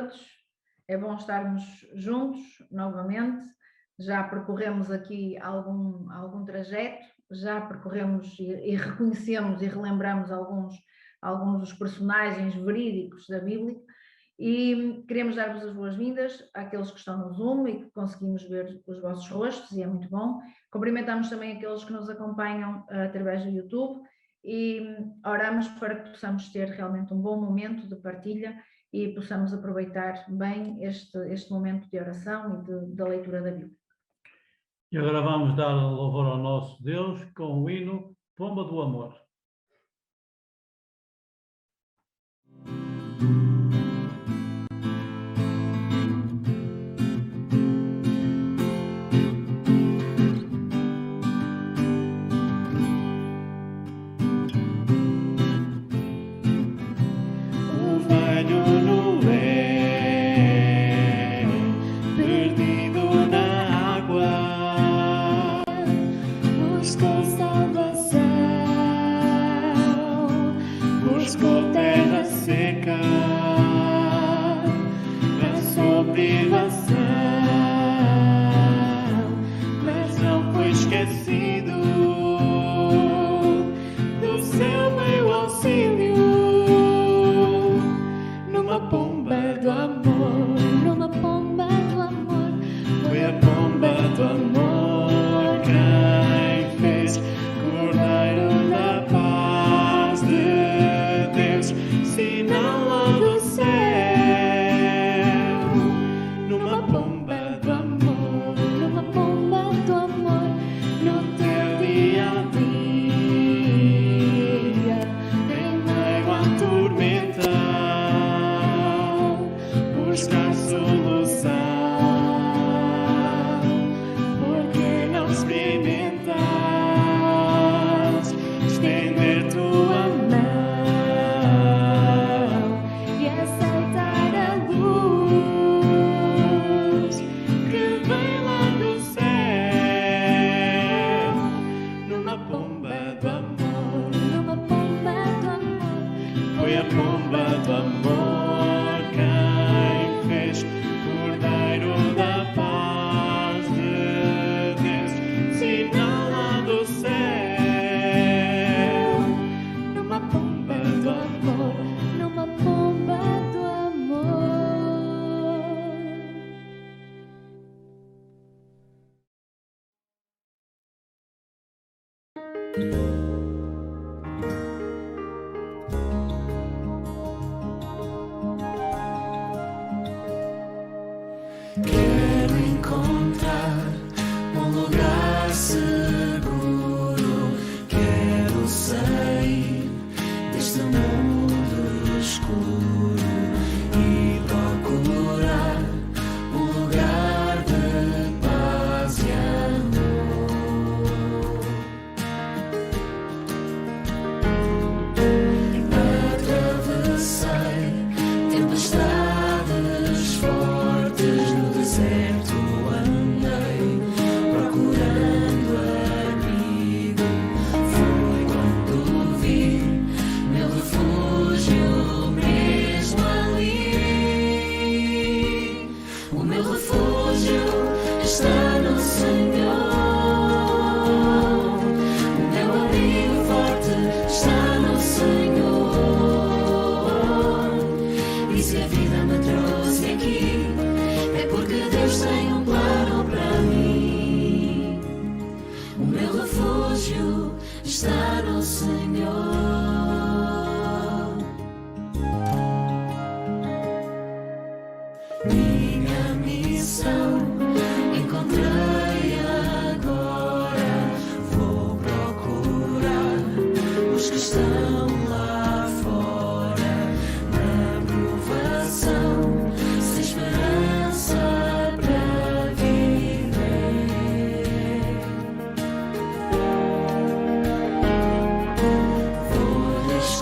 todos. É bom estarmos juntos novamente. Já percorremos aqui algum trajeto, já percorremos e reconhecemos e relembramos alguns dos personagens verídicos da Bíblia e queremos dar-vos as boas-vindas àqueles que estão no Zoom e que conseguimos ver os vossos rostos, e é muito bom. Cumprimentamos também aqueles que nos acompanham através do YouTube e oramos para que possamos ter realmente um bom momento de partilha e possamos aproveitar bem este momento de oração e da leitura da Bíblia. E agora vamos dar louvor ao nosso Deus com o hino Pomba do Amor.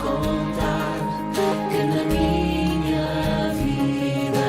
Contar que na minha vida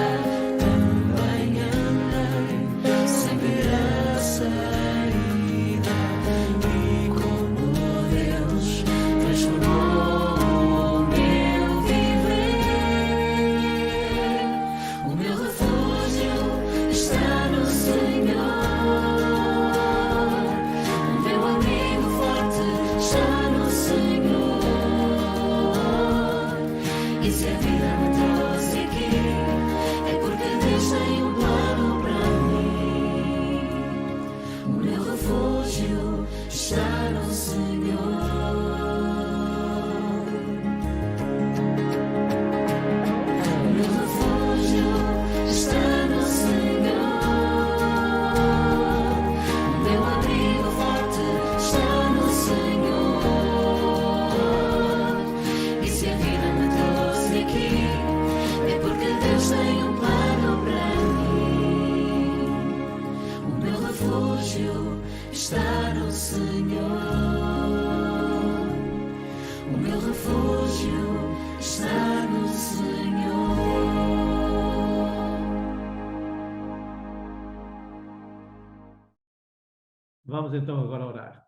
Vamos então agora orar.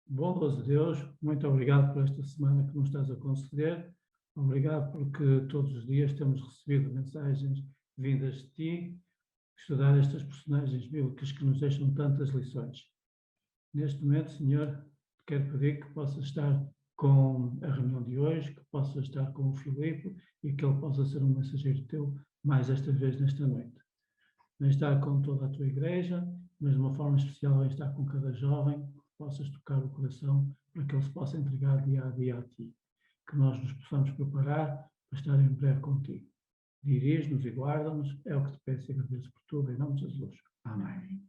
Bondoso Deus, muito obrigado por esta semana que nos estás a conceder. Obrigado porque todos os dias temos recebido mensagens vindas de ti, estudar estas personagens bíblicas que nos deixam tantas lições. Neste momento, Senhor, quero pedir que possas estar com a reunião de hoje, que possas estar com o Filipe e que ele possa ser um mensageiro teu mais esta vez, nesta noite. Vem estar com toda a tua igreja, mas de uma forma especial vem estar com cada jovem, que possas tocar o coração para que ele se possa entregar dia a dia a ti. Que nós nos possamos preparar para estar em breve contigo. Dirige-nos e guarda-nos, é o que te peço e agradeço por tudo, em nome de Jesus. Amém.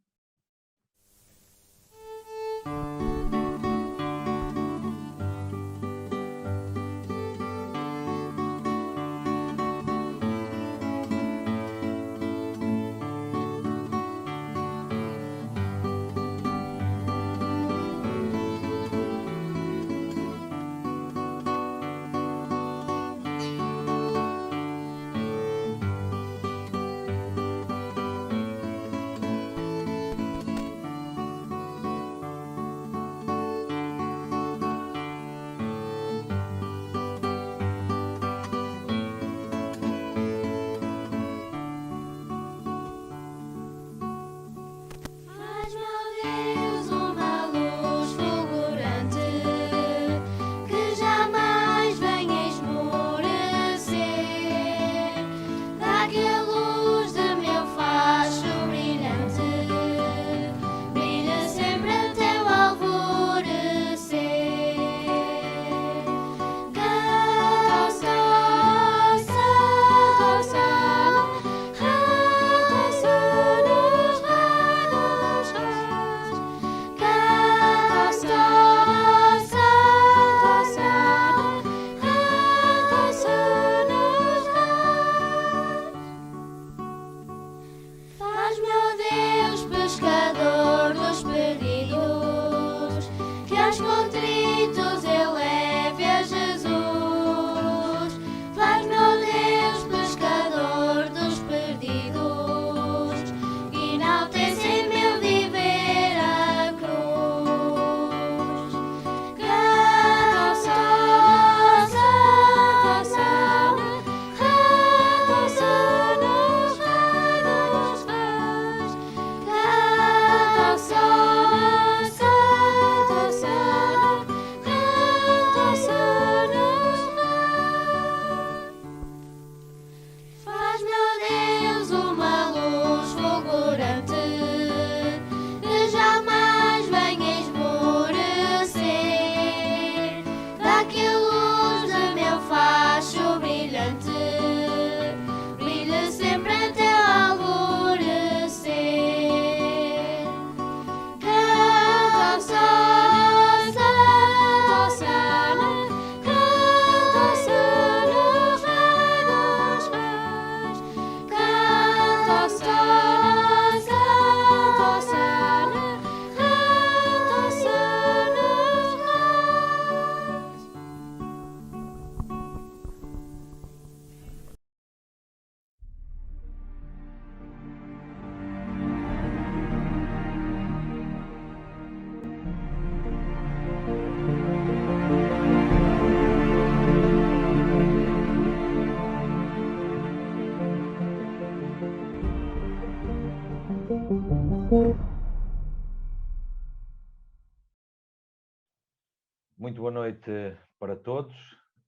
Muito boa noite para todos.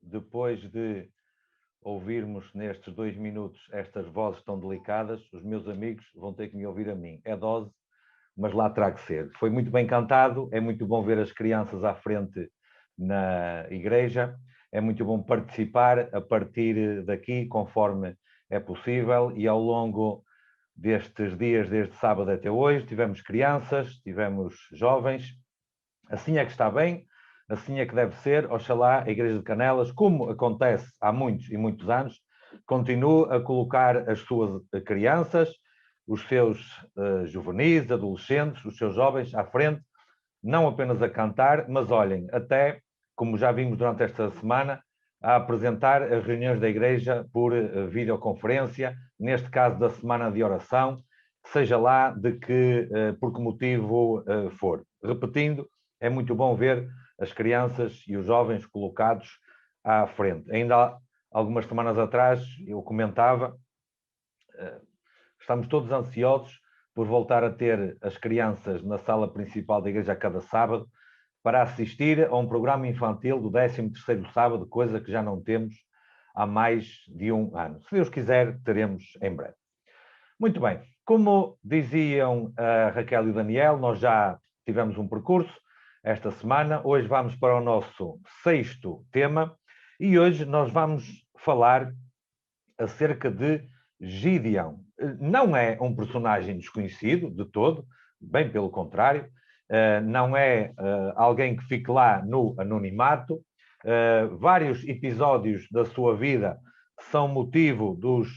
Depois de ouvirmos nestes 2 minutos estas vozes tão delicadas, os meus amigos vão ter que me ouvir a mim. É dose, mas lá terá que ser. Foi muito bem cantado, é muito bom ver as crianças à frente na igreja, é muito bom participar a partir daqui, conforme é possível, e ao longo destes dias, desde sábado até hoje, tivemos crianças, tivemos jovens. Assim é que está bem, assim é que deve ser. Oxalá a Igreja de Canelas, como acontece há muitos e muitos anos, continue a colocar as suas crianças, os seus juvenis, adolescentes, os seus jovens à frente, não apenas a cantar, mas olhem, até, como já vimos durante esta semana, a apresentar as reuniões da Igreja por videoconferência, neste caso da Semana de Oração, seja lá por que motivo for. Repetindo, é muito bom ver as crianças e os jovens colocados à frente. Ainda há algumas semanas atrás eu comentava, estamos todos ansiosos por voltar a ter as crianças na sala principal da igreja a cada sábado para assistir a um programa infantil do 13º sábado, coisa que já não temos há mais de um ano. Se Deus quiser, teremos em breve. Muito bem, como diziam a Raquel e o Daniel, nós já tivemos um percurso esta semana. Hoje vamos para o nosso 6º tema e hoje nós vamos falar acerca de Gideão. Não é um personagem desconhecido de todo, bem pelo contrário, não é alguém que fique lá no anonimato. Vários episódios da sua vida são motivo dos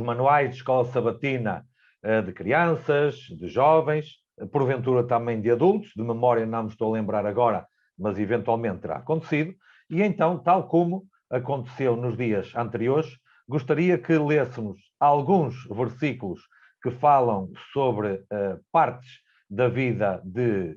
manuais de escola sabatina de crianças, de jovens, porventura também de adultos, de memória não me estou a lembrar agora, mas eventualmente terá acontecido. E então, tal como aconteceu nos dias anteriores, gostaria que lêssemos alguns versículos que falam sobre partes da vida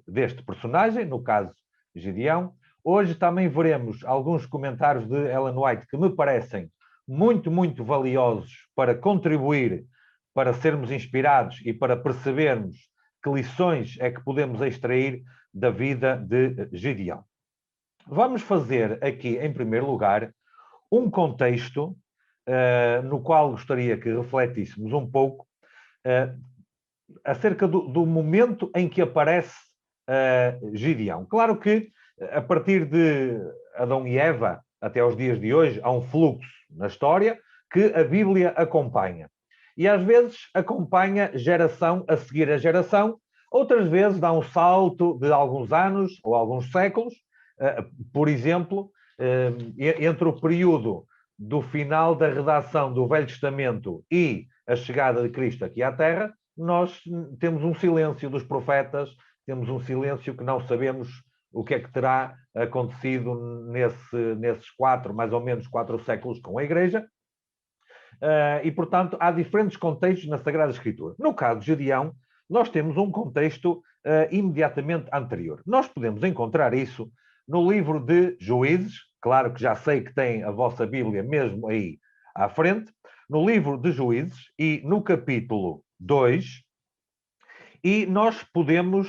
deste personagem, no caso Gideão. Hoje também veremos alguns comentários de Ellen White que me parecem muito, muito valiosos para contribuir, para sermos inspirados e para percebermos que lições é que podemos extrair da vida de Gideão. Vamos fazer aqui, em primeiro lugar, um contexto no qual gostaria que refletíssemos um pouco acerca do momento em que aparece Gideão. Claro que, a partir de Adão e Eva até aos dias de hoje, há um fluxo na história que a Bíblia acompanha. E às vezes acompanha geração a seguir a geração, outras vezes dá um salto de alguns anos ou alguns séculos. Por exemplo, entre o período do final da redação do Velho Testamento e a chegada de Cristo aqui à Terra, nós temos um silêncio dos profetas, temos um silêncio que não sabemos o que é que terá acontecido nesses mais ou menos 4 séculos com a Igreja. E, portanto, há diferentes contextos na Sagrada Escritura. No caso de Gideão, nós temos um contexto imediatamente anterior. Nós podemos encontrar isso no livro de Juízes, claro que já sei que tem a vossa Bíblia mesmo aí à frente, no livro de Juízes e no capítulo 2, e nós podemos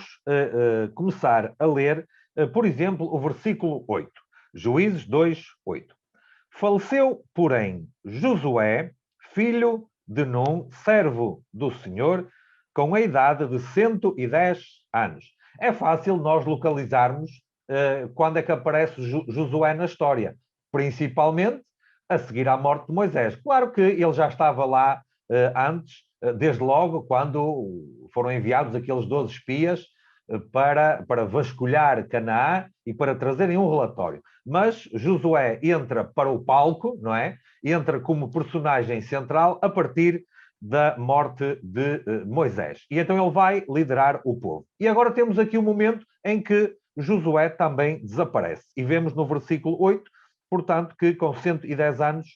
começar a ler, por exemplo, o versículo 8. Juízes 2, 8. Faleceu, porém, Josué, filho de Num, servo do Senhor, com a idade de 110 anos. É fácil nós localizarmos quando é que aparece Josué na história, principalmente a seguir à morte de Moisés. Claro que ele já estava lá antes, desde logo, quando foram enviados aqueles 12 espias para vasculhar Canaã e para trazerem um relatório. Mas Josué entra para o palco, não é? Entra como personagem central a partir da morte de Moisés. E então ele vai liderar o povo. E agora temos aqui um momento em que Josué também desaparece. E vemos no versículo 8, portanto, que com 110 anos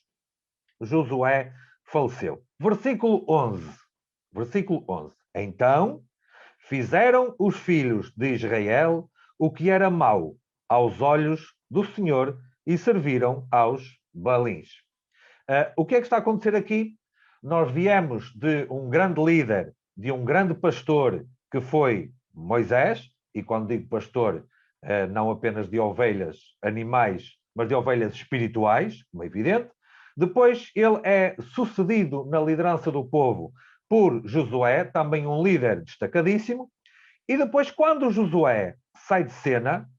Josué faleceu. Versículo 11. Versículo 11. Então fizeram os filhos de Israel o que era mau aos olhos do Senhor e serviram aos Baalins. O que é que está a acontecer aqui? Nós viemos de um grande líder, de um grande pastor que foi Moisés, e quando digo pastor, não apenas de ovelhas, animais, mas de ovelhas espirituais, como é evidente. Depois ele é sucedido na liderança do povo por Josué, também um líder destacadíssimo. E depois, quando Josué sai de cena,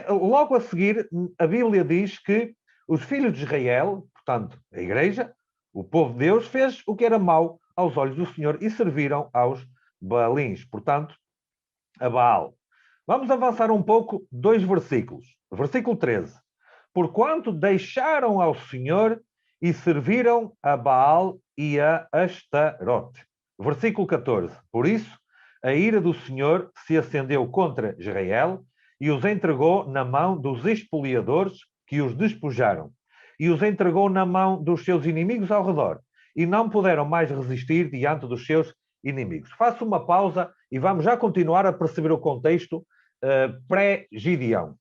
logo a seguir, a Bíblia diz que os filhos de Israel, portanto, a Igreja, o povo de Deus, fez o que era mau aos olhos do Senhor e serviram aos Baalins, portanto, a Baal. Vamos avançar um pouco 2 versículos. Versículo 13. Porquanto deixaram ao Senhor e serviram a Baal e a Astarote. Versículo 14. Por isso, a ira do Senhor se acendeu contra Israel e os entregou na mão dos expoliadores que os despojaram, e os entregou na mão dos seus inimigos ao redor, e não puderam mais resistir diante dos seus inimigos. Faço uma pausa e vamos já continuar a perceber o contexto pré-Gideão.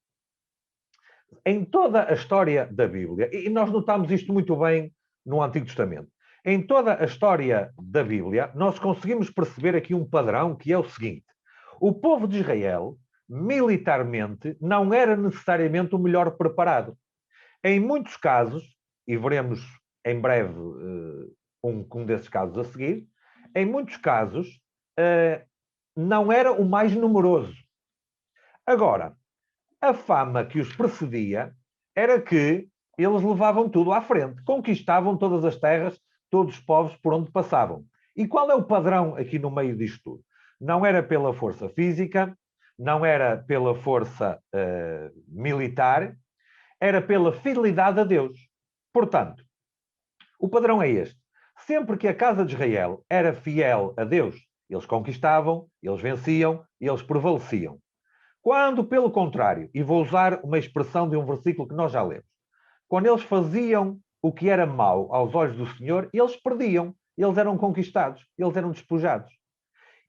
Em toda a história da Bíblia, e nós notamos isto muito bem no Antigo Testamento, em toda a história da Bíblia, nós conseguimos perceber aqui um padrão que é o seguinte: o povo de Israel, militarmente, não era necessariamente o melhor preparado. Em muitos casos, e veremos em breve um desses casos a seguir, em muitos casos, não era o mais numeroso. Agora, a fama que os precedia era que eles levavam tudo à frente, conquistavam todas as terras, todos os povos por onde passavam. E qual é o padrão aqui no meio disto tudo? Não era pela força física, não era pela força militar, era pela fidelidade a Deus. Portanto, o padrão é este. Sempre que a casa de Israel era fiel a Deus, eles conquistavam, eles venciam, eles prevaleciam. Quando, pelo contrário, e vou usar uma expressão de um versículo que nós já lemos, quando eles faziam o que era mau aos olhos do Senhor, eles perdiam, eles eram conquistados, eles eram despojados.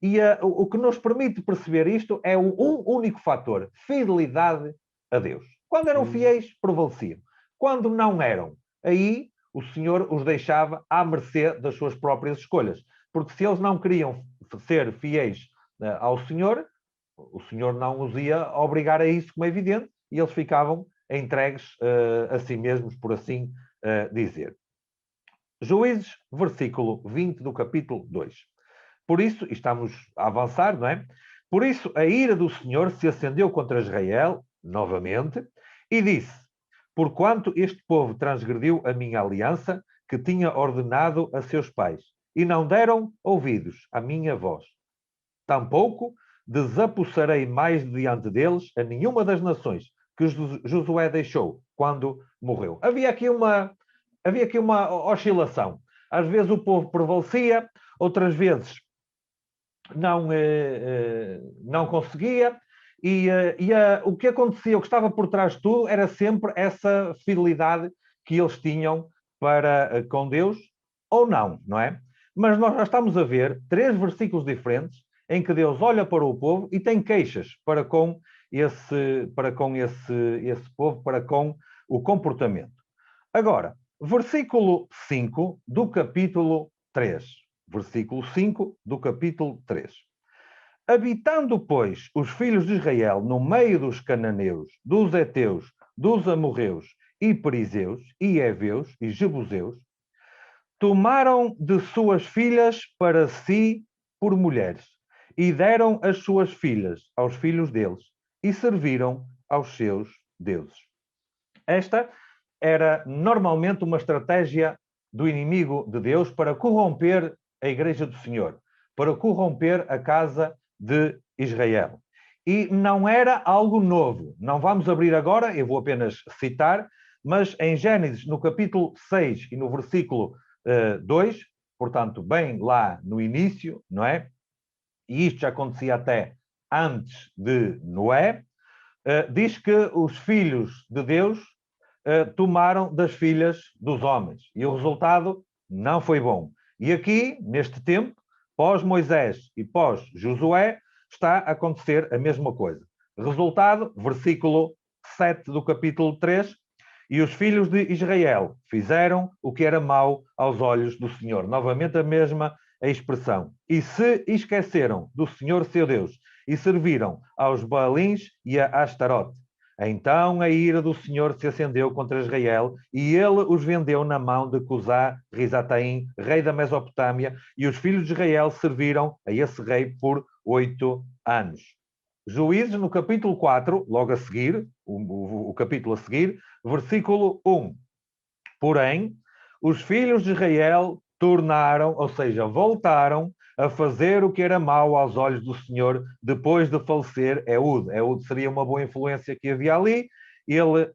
E o que nos permite perceber isto é um único fator: fidelidade a Deus. Quando eram fiéis, prevaleciam. Quando não eram, aí o Senhor os deixava à mercê das suas próprias escolhas. Porque se eles não queriam ser fiéis ao Senhor, o Senhor não os ia obrigar a isso, como é evidente, e eles ficavam entregues a si mesmos, por assim dizer. Juízes, versículo 20 do capítulo 2. Por isso, estamos a avançar, não é? Por isso, a ira do Senhor se acendeu contra Israel, novamente, e disse: porquanto este povo transgrediu a minha aliança, que tinha ordenado a seus pais, e não deram ouvidos à minha voz. Tampouco desapossarei mais diante deles a nenhuma das nações que Josué deixou quando morreu. Havia aqui uma oscilação. Às vezes o povo prevalecia, outras vezes não conseguia, o que acontecia, o que estava por trás de tudo, era sempre essa fidelidade que eles tinham para com Deus, ou não é? Mas nós já estamos a ver 3 versículos diferentes em que Deus olha para o povo e tem queixas para com esse povo, para com o comportamento. Agora, versículo 5 do capítulo 3. Versículo 5 do capítulo 3. Habitando, pois, os filhos de Israel no meio dos cananeus, dos heteus, dos amorreus e perizeus, e heveus e jebuseus, tomaram de suas filhas para si por mulheres, e deram as suas filhas aos filhos deles, e serviram aos seus deuses. Esta era normalmente uma estratégia do inimigo de Deus para corromper a Igreja do Senhor, para corromper a casa de Israel. E não era algo novo. Não vamos abrir agora, eu vou apenas citar, mas em Gênesis, no capítulo 6 e no versículo 2, portanto, bem lá no início, não é? E isto já acontecia até antes de Noé, diz que os filhos de Deus tomaram das filhas dos homens. E o resultado não foi bom. E aqui, neste tempo, pós-Moisés e pós-Josué, está a acontecer a mesma coisa. Resultado, versículo 7 do capítulo 3, e os filhos de Israel fizeram o que era mau aos olhos do Senhor. Novamente a mesma expressão. E se esqueceram do Senhor seu Deus e serviram aos Baalins e a Astarote. Então a ira do Senhor se acendeu contra Israel e ele os vendeu na mão de Cusá-Risataim, rei da Mesopotâmia, e os filhos de Israel serviram a esse rei por 8 anos. Juízes, no capítulo 4, logo a seguir, o capítulo a seguir, versículo 1. Porém, os filhos de Israel tornaram, ou seja, voltaram a fazer o que era mau aos olhos do Senhor depois de falecer Ehud. Ehud seria uma boa influência que havia ali. Ele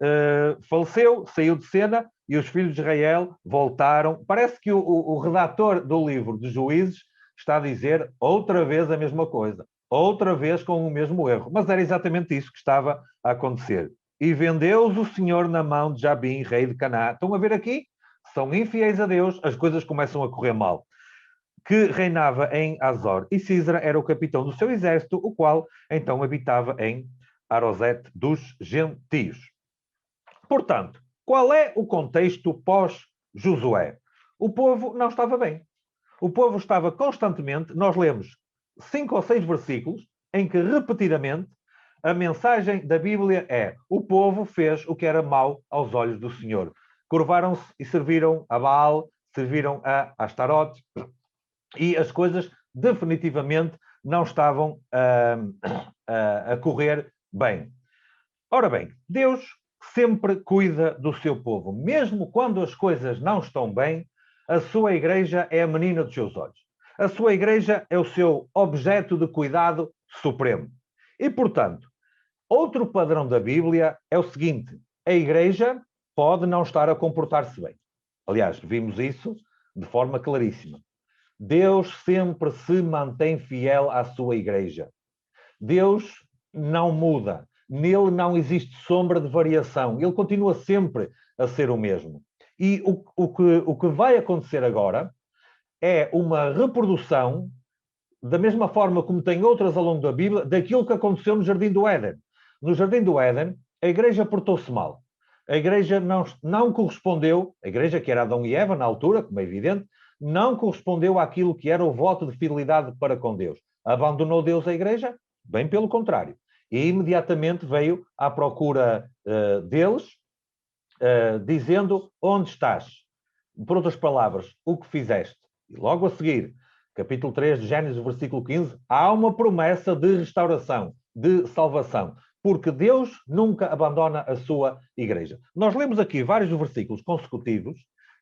faleceu, saiu de cena e os filhos de Israel voltaram. Parece que o redator do livro de Juízes está a dizer outra vez a mesma coisa. Outra vez com o mesmo erro. Mas era exatamente isso que estava a acontecer. E vendeu-os o Senhor na mão de Jabim, rei de Canaã. Estão a ver aqui? são infiéis a Deus, as coisas começam a correr mal. Que reinava em Azor, e Císara era o capitão do seu exército, o qual então habitava em Arosete dos gentios. Portanto, qual é o contexto pós-Josué? O povo não estava bem. O povo estava constantemente, nós lemos 5 ou 6 versículos, em que repetidamente a mensagem da Bíblia é: o povo fez o que era mau aos olhos do Senhor. Curvaram-se e serviram a Baal, serviram a Astarote, e as coisas definitivamente não estavam a correr bem. Ora bem, Deus sempre cuida do seu povo. Mesmo quando as coisas não estão bem, a sua igreja é a menina dos seus olhos. A sua igreja é o seu objeto de cuidado supremo. E, portanto, outro padrão da Bíblia é o seguinte: a igreja pode não estar a comportar-se bem. Aliás, vimos isso de forma claríssima. Deus sempre se mantém fiel à sua igreja. Deus não muda. Nele não existe sombra de variação. Ele continua sempre a ser o mesmo. E o que vai acontecer agora é uma reprodução, da mesma forma como tem outras ao longo da Bíblia, daquilo que aconteceu no Jardim do Éden. No Jardim do Éden, a igreja portou-se mal. A igreja não correspondeu, a igreja que era Adão e Eva na altura, como é evidente, não correspondeu àquilo que era o voto de fidelidade para com Deus. Abandonou Deus a igreja? Bem pelo contrário. E imediatamente veio à procura deles, dizendo: onde estás? Por outras palavras, o que fizeste? E logo a seguir, capítulo 3 de Gênesis, versículo 15, há uma promessa de restauração, de salvação, porque Deus nunca abandona a sua igreja. Nós lemos aqui vários versículos consecutivos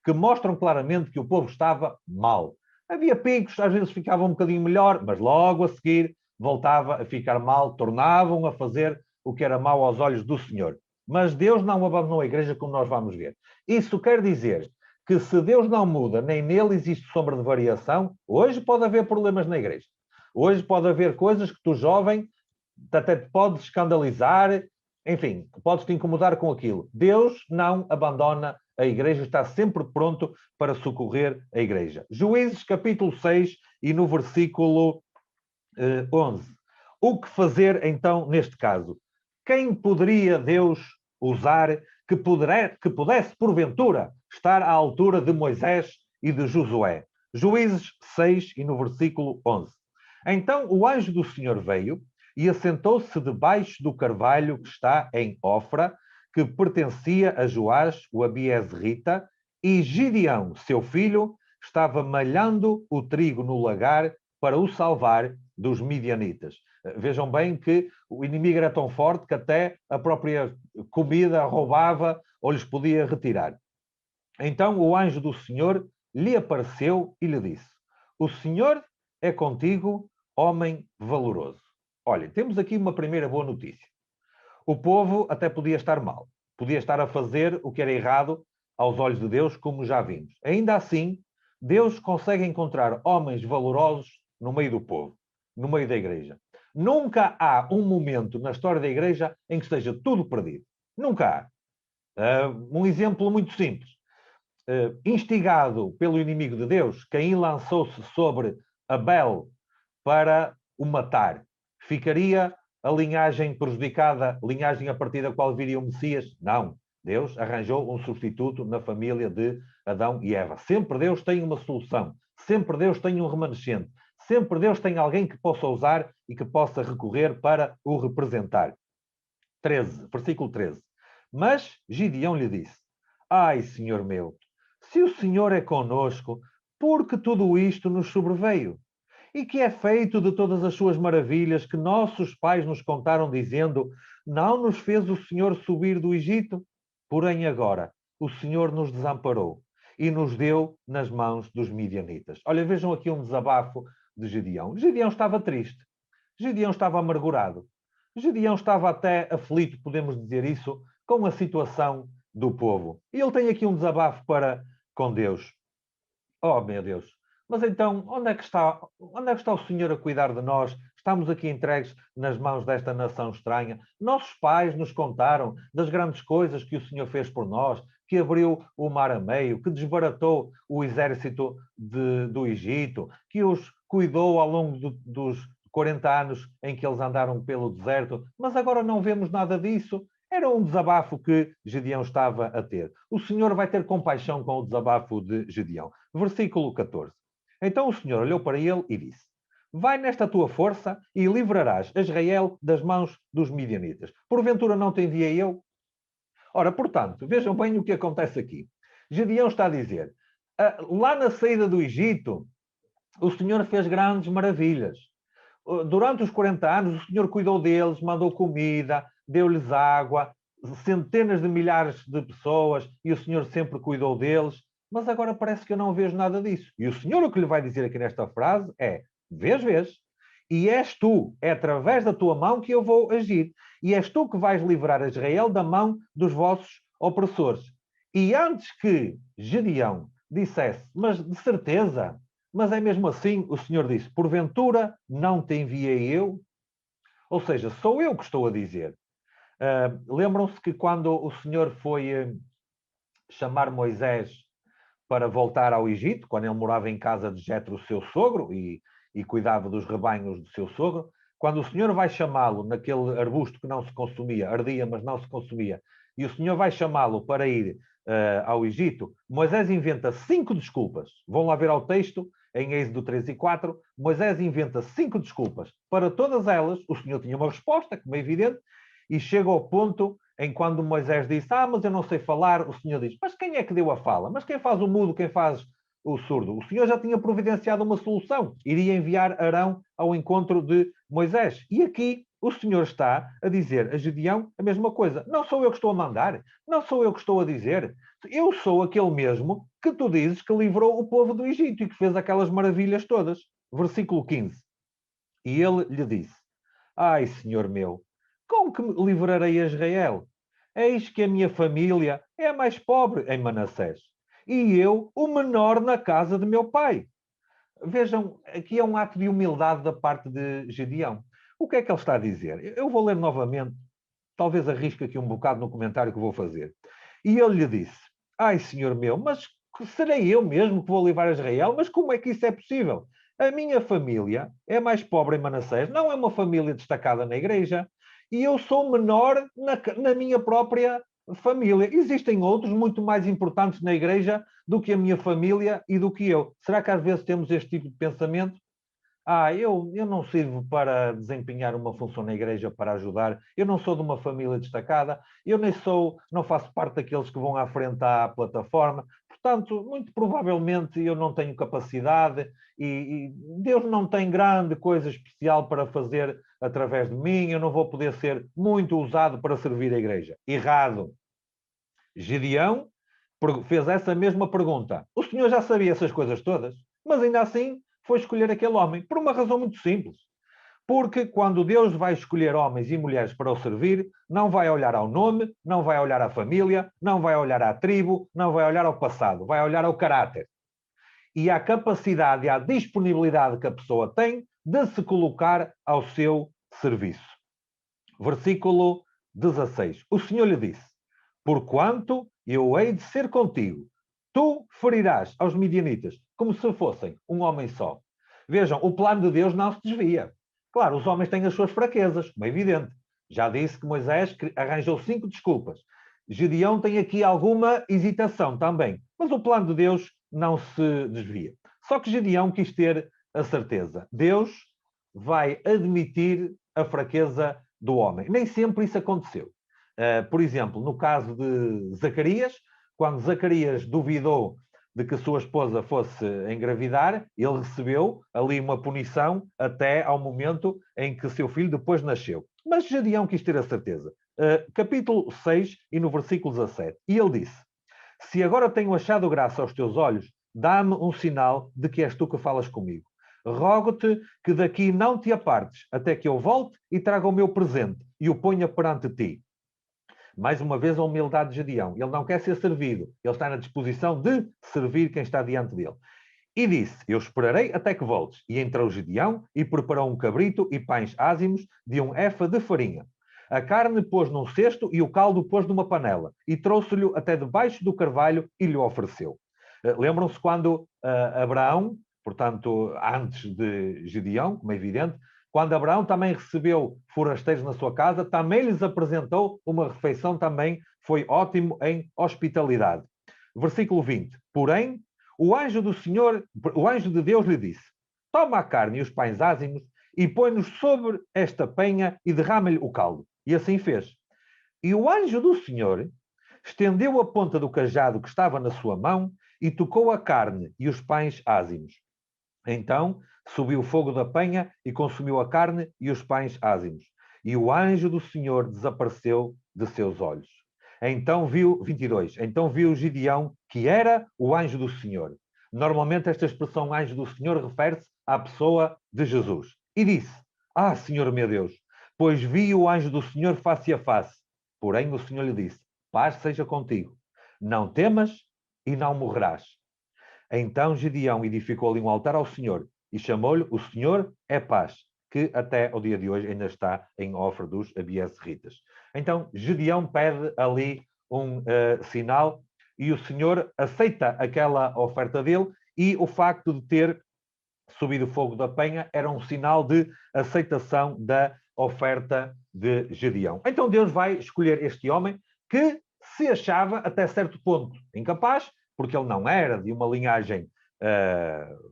que mostram claramente que o povo estava mal. Havia picos, às vezes ficava um bocadinho melhor, mas logo a seguir voltava a ficar mal, tornavam a fazer o que era mau aos olhos do Senhor. Mas Deus não abandonou a igreja, como nós vamos ver. Isso quer dizer que se Deus não muda, nem nele existe sombra de variação, hoje pode haver problemas na igreja. Hoje pode haver coisas que tu, jovem, até te podes escandalizar, enfim, podes te incomodar com aquilo. Deus não abandona a igreja, está sempre pronto para socorrer a igreja. Juízes, capítulo 6, e no versículo 11. O que fazer, então, neste caso? Quem poderia Deus usar que pudesse, porventura, estar à altura de Moisés e de Josué? Juízes 6, e no versículo 11. Então o anjo do Senhor veio e assentou-se debaixo do carvalho que está em Ofra, que pertencia a Joás, o abiezerita, e Gideão, seu filho, estava malhando o trigo no lagar para o salvar dos midianitas. Vejam bem que o inimigo era tão forte que até a própria comida roubava ou lhes podia retirar. Então o anjo do Senhor lhe apareceu e lhe disse: o Senhor é contigo, homem valoroso. Olha, temos aqui uma primeira boa notícia. O povo até podia estar mal, podia estar a fazer o que era errado aos olhos de Deus, como já vimos. Ainda assim, Deus consegue encontrar homens valorosos no meio do povo, no meio da igreja. Nunca há um momento na história da igreja em que esteja tudo perdido. Nunca há. Um exemplo muito simples. Instigado pelo inimigo de Deus, Caim lançou-se sobre Abel para o matar. Ficaria a linhagem prejudicada, linhagem a partir da qual viria o Messias? Não. Deus arranjou um substituto na família de Adão e Eva. Sempre Deus tem uma solução. Sempre Deus tem um remanescente. Sempre Deus tem alguém que possa usar e que possa recorrer para o representar. 13, versículo 13. Mas Gideão lhe disse: ai, Senhor meu, se o Senhor é conosco, por que tudo isto nos sobreveio? E que é feito de todas as suas maravilhas que nossos pais nos contaram, dizendo: não nos fez o Senhor subir do Egito? Porém agora o Senhor nos desamparou e nos deu nas mãos dos midianitas. Olha, vejam aqui um desabafo de Gideão. Gideão estava triste. Gideão estava amargurado. Gideão estava até aflito, podemos dizer isso, com a situação do povo. E ele tem aqui um desabafo para com Deus. Oh, meu Deus! Mas então, onde é que está o Senhor a cuidar de nós? Estamos aqui entregues nas mãos desta nação estranha. Nossos pais nos contaram das grandes coisas que o Senhor fez por nós, que abriu o mar a meio, que desbaratou o exército do Egito, que os cuidou ao longo dos 40 anos em que eles andaram pelo deserto, mas agora não vemos nada disso. Era um desabafo que Gedeão estava a ter. O Senhor vai ter compaixão com o desabafo de Gedeão. Versículo 14. Então o Senhor olhou para ele e disse: vai nesta tua força e livrarás Israel das mãos dos midianitas. Porventura não te enviei eu? Ora, portanto, vejam bem o que acontece aqui. Gedeão está a dizer, lá na saída do Egito, o Senhor fez grandes maravilhas. Durante os 40 anos, o Senhor cuidou deles, mandou comida, deu-lhes água, centenas de milhares de pessoas, e o Senhor sempre cuidou deles. Mas agora parece que eu não vejo nada disso. E o Senhor o que lhe vai dizer aqui nesta frase é: vês, e és tu, é através da tua mão que eu vou agir. E és tu que vais livrar Israel da mão dos vossos opressores. E antes que Gedeão dissesse, mas de certeza, mas é mesmo assim, o Senhor disse, porventura não te enviei eu? Ou seja, sou eu que estou a dizer. Lembram-se que quando o Senhor foi chamar Moisés para voltar ao Egito, quando ele morava em casa de Jetro, o seu sogro, e cuidava dos rebanhos do seu sogro, quando o Senhor vai chamá-lo naquele arbusto que não se consumia, ardia, mas não se consumia, e o Senhor vai chamá-lo para ir ao Egito, Moisés inventa 5 desculpas. Vão lá ver ao texto, em Êxodo 3 e 4, Moisés inventa 5 desculpas. Para todas elas, o Senhor tinha uma resposta, como é evidente, e chega ao ponto em quando Moisés disse, mas eu não sei falar, o Senhor diz, mas quem é que deu a fala? Mas quem faz o mudo, quem faz o surdo? O Senhor já tinha providenciado uma solução, iria enviar Arão ao encontro de Moisés. E aqui o Senhor está a dizer a Gedeão a mesma coisa. Não sou eu que estou a mandar, não sou eu que estou a dizer. Eu sou aquele mesmo que tu dizes que livrou o povo do Egito e que fez aquelas maravilhas todas. Versículo 15. E ele lhe disse, ai, Senhor meu, com que me livrarei Israel? Eis que a minha família é a mais pobre em Manassés, e eu o menor na casa de meu pai. Vejam, aqui é um ato de humildade da parte de Gedeão. O que é que ele está a dizer? Eu vou ler novamente, talvez arrisque aqui um bocado no comentário que vou fazer. E ele lhe disse, ai, Senhor meu, mas serei eu mesmo que vou livrar Israel? Mas como é que isso é possível? A minha família é mais pobre em Manassés, não é uma família destacada na igreja, e eu sou menor na minha própria família. Existem outros muito mais importantes na igreja do que a minha família e do que eu. Será que às vezes temos este tipo de pensamento? Eu não sirvo para desempenhar uma função na igreja para ajudar, eu não sou de uma família destacada, eu não faço parte daqueles que vão à frente à plataforma, portanto, muito provavelmente eu não tenho capacidade e Deus não tem grande coisa especial para fazer através de mim, eu não vou poder ser muito usado para servir a igreja. Errado. Gedeão fez essa mesma pergunta. O Senhor já sabia essas coisas todas, mas ainda assim foi escolher aquele homem, por uma razão muito simples. Porque quando Deus vai escolher homens e mulheres para o servir, não vai olhar ao nome, não vai olhar à família, não vai olhar à tribo, não vai olhar ao passado, vai olhar ao caráter. E à capacidade e à disponibilidade que a pessoa tem de se colocar ao seu serviço. Versículo 16. O Senhor lhe disse, porquanto eu hei de ser contigo, tu ferirás aos midianitas como se fossem um homem só. Vejam, o plano de Deus não se desvia. Claro, os homens têm as suas fraquezas, como é evidente. Já disse que Moisés arranjou 5 desculpas. Gedeão tem aqui alguma hesitação também. Mas o plano de Deus não se desvia. Só que Gedeão quis ter a certeza. Deus vai admitir a fraqueza do homem. Nem sempre isso aconteceu. Por exemplo, no caso de Zacarias, quando Zacarias duvidou de que sua esposa fosse engravidar, ele recebeu ali uma punição até ao momento em que seu filho depois nasceu. Mas Gedeão quis ter a certeza. Capítulo 6 e no versículo 17. E ele disse, se agora tenho achado graça aos teus olhos, dá-me um sinal de que és tu que falas comigo. Rogo-te que daqui não te apartes, até que eu volte e traga o meu presente e o ponha perante ti. Mais uma vez a humildade de Gedeão. Ele não quer ser servido. Ele está na disposição de servir quem está diante dele. E disse, eu esperarei até que voltes. E entrou Gedeão e preparou um cabrito e pães ázimos de 1 efa de farinha. A carne pôs num cesto e o caldo pôs numa panela, e trouxe-lhe até debaixo do carvalho e lhe ofereceu. Lembram-se quando Abraão, portanto, antes de Gideão, como é evidente, quando Abraão também recebeu forasteiros na sua casa, também lhes apresentou uma refeição, também foi ótimo em hospitalidade. Versículo 20. Porém, o anjo de Deus lhe disse: toma a carne e os pães ázimos e põe-nos sobre esta penha e derrama-lhe o caldo. E assim fez. E o anjo do Senhor estendeu a ponta do cajado que estava na sua mão e tocou a carne e os pães ázimos. Então subiu o fogo da penha e consumiu a carne e os pães ázimos. E o anjo do Senhor desapareceu de seus olhos. Então viu, 22, então viu Gideão que era o anjo do Senhor. Normalmente esta expressão anjo do Senhor refere-se à pessoa de Jesus. E disse: ah, Senhor meu Deus, pois vi o anjo do Senhor face a face. Porém o Senhor lhe disse: paz seja contigo. Não temas e não morrerás. Então Gideão edificou ali um altar ao Senhor e chamou-lhe o Senhor é paz, que até ao dia de hoje ainda está em Ofra dos Abiezeritas. Então Gideão pede ali um sinal e o Senhor aceita aquela oferta dele, e o facto de ter subido o fogo da penha era um sinal de aceitação da oferta de Gideão. Então Deus vai escolher este homem que se achava até certo ponto incapaz, porque ele não era de uma linhagem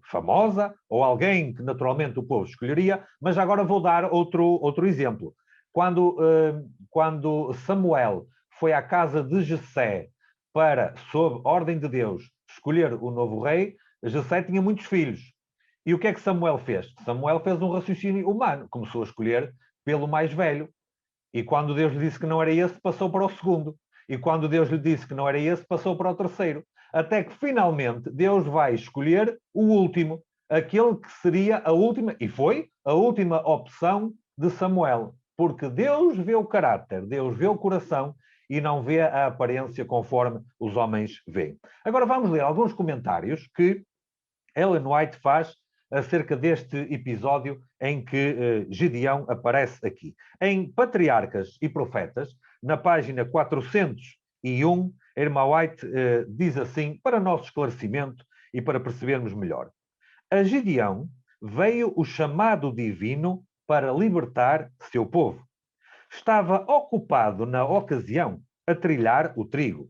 famosa, ou alguém que naturalmente o povo escolheria, mas agora vou dar outro exemplo. Quando Samuel foi à casa de Jessé para, sob ordem de Deus, escolher o novo rei, Jessé tinha muitos filhos. E o que é que Samuel fez? Samuel fez um raciocínio humano, começou a escolher pelo mais velho. E quando Deus lhe disse que não era esse, passou para o segundo. E quando Deus lhe disse que não era esse, passou para o terceiro. Até que finalmente Deus vai escolher o último, aquele que seria a última, e foi a última opção de Samuel. Porque Deus vê o caráter, Deus vê o coração e não vê a aparência conforme os homens veem. Agora vamos ler alguns comentários que Ellen White faz acerca deste episódio em que Gideão aparece aqui. Em Patriarcas e Profetas, na página 401, a irmã White diz assim, para nosso esclarecimento e para percebermos melhor. A Gideão veio o chamado divino para libertar seu povo. Estava ocupado na ocasião a trilhar o trigo.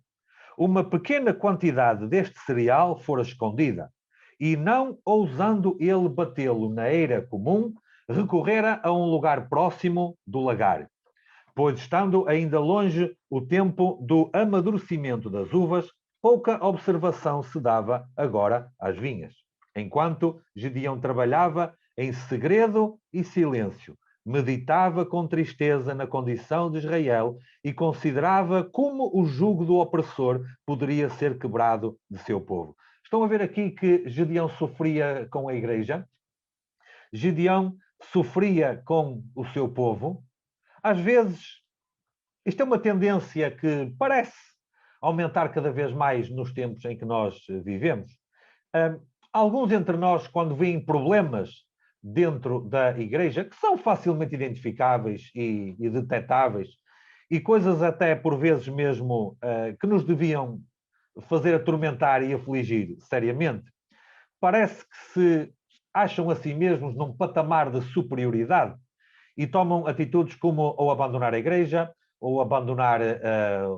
Uma pequena quantidade deste cereal fora escondida, e não ousando ele batê-lo na eira comum, recorrera a um lugar próximo do lagar, pois estando ainda longe o tempo do amadurecimento das uvas, pouca observação se dava agora às vinhas. Enquanto Gideão trabalhava em segredo e silêncio, meditava com tristeza na condição de Israel e considerava como o jugo do opressor poderia ser quebrado de seu povo. Estão a ver aqui que Gideão sofria com a igreja? Gideão sofria com o seu povo. Às vezes, isto é uma tendência que parece aumentar cada vez mais nos tempos em que nós vivemos. Alguns entre nós, quando veem problemas dentro da igreja, que são facilmente identificáveis e detectáveis, e coisas até por vezes mesmo que nos deviam fazer atormentar e afligir seriamente, parece que se acham a si mesmos num patamar de superioridade e tomam atitudes como ou abandonar a igreja, ou abandonar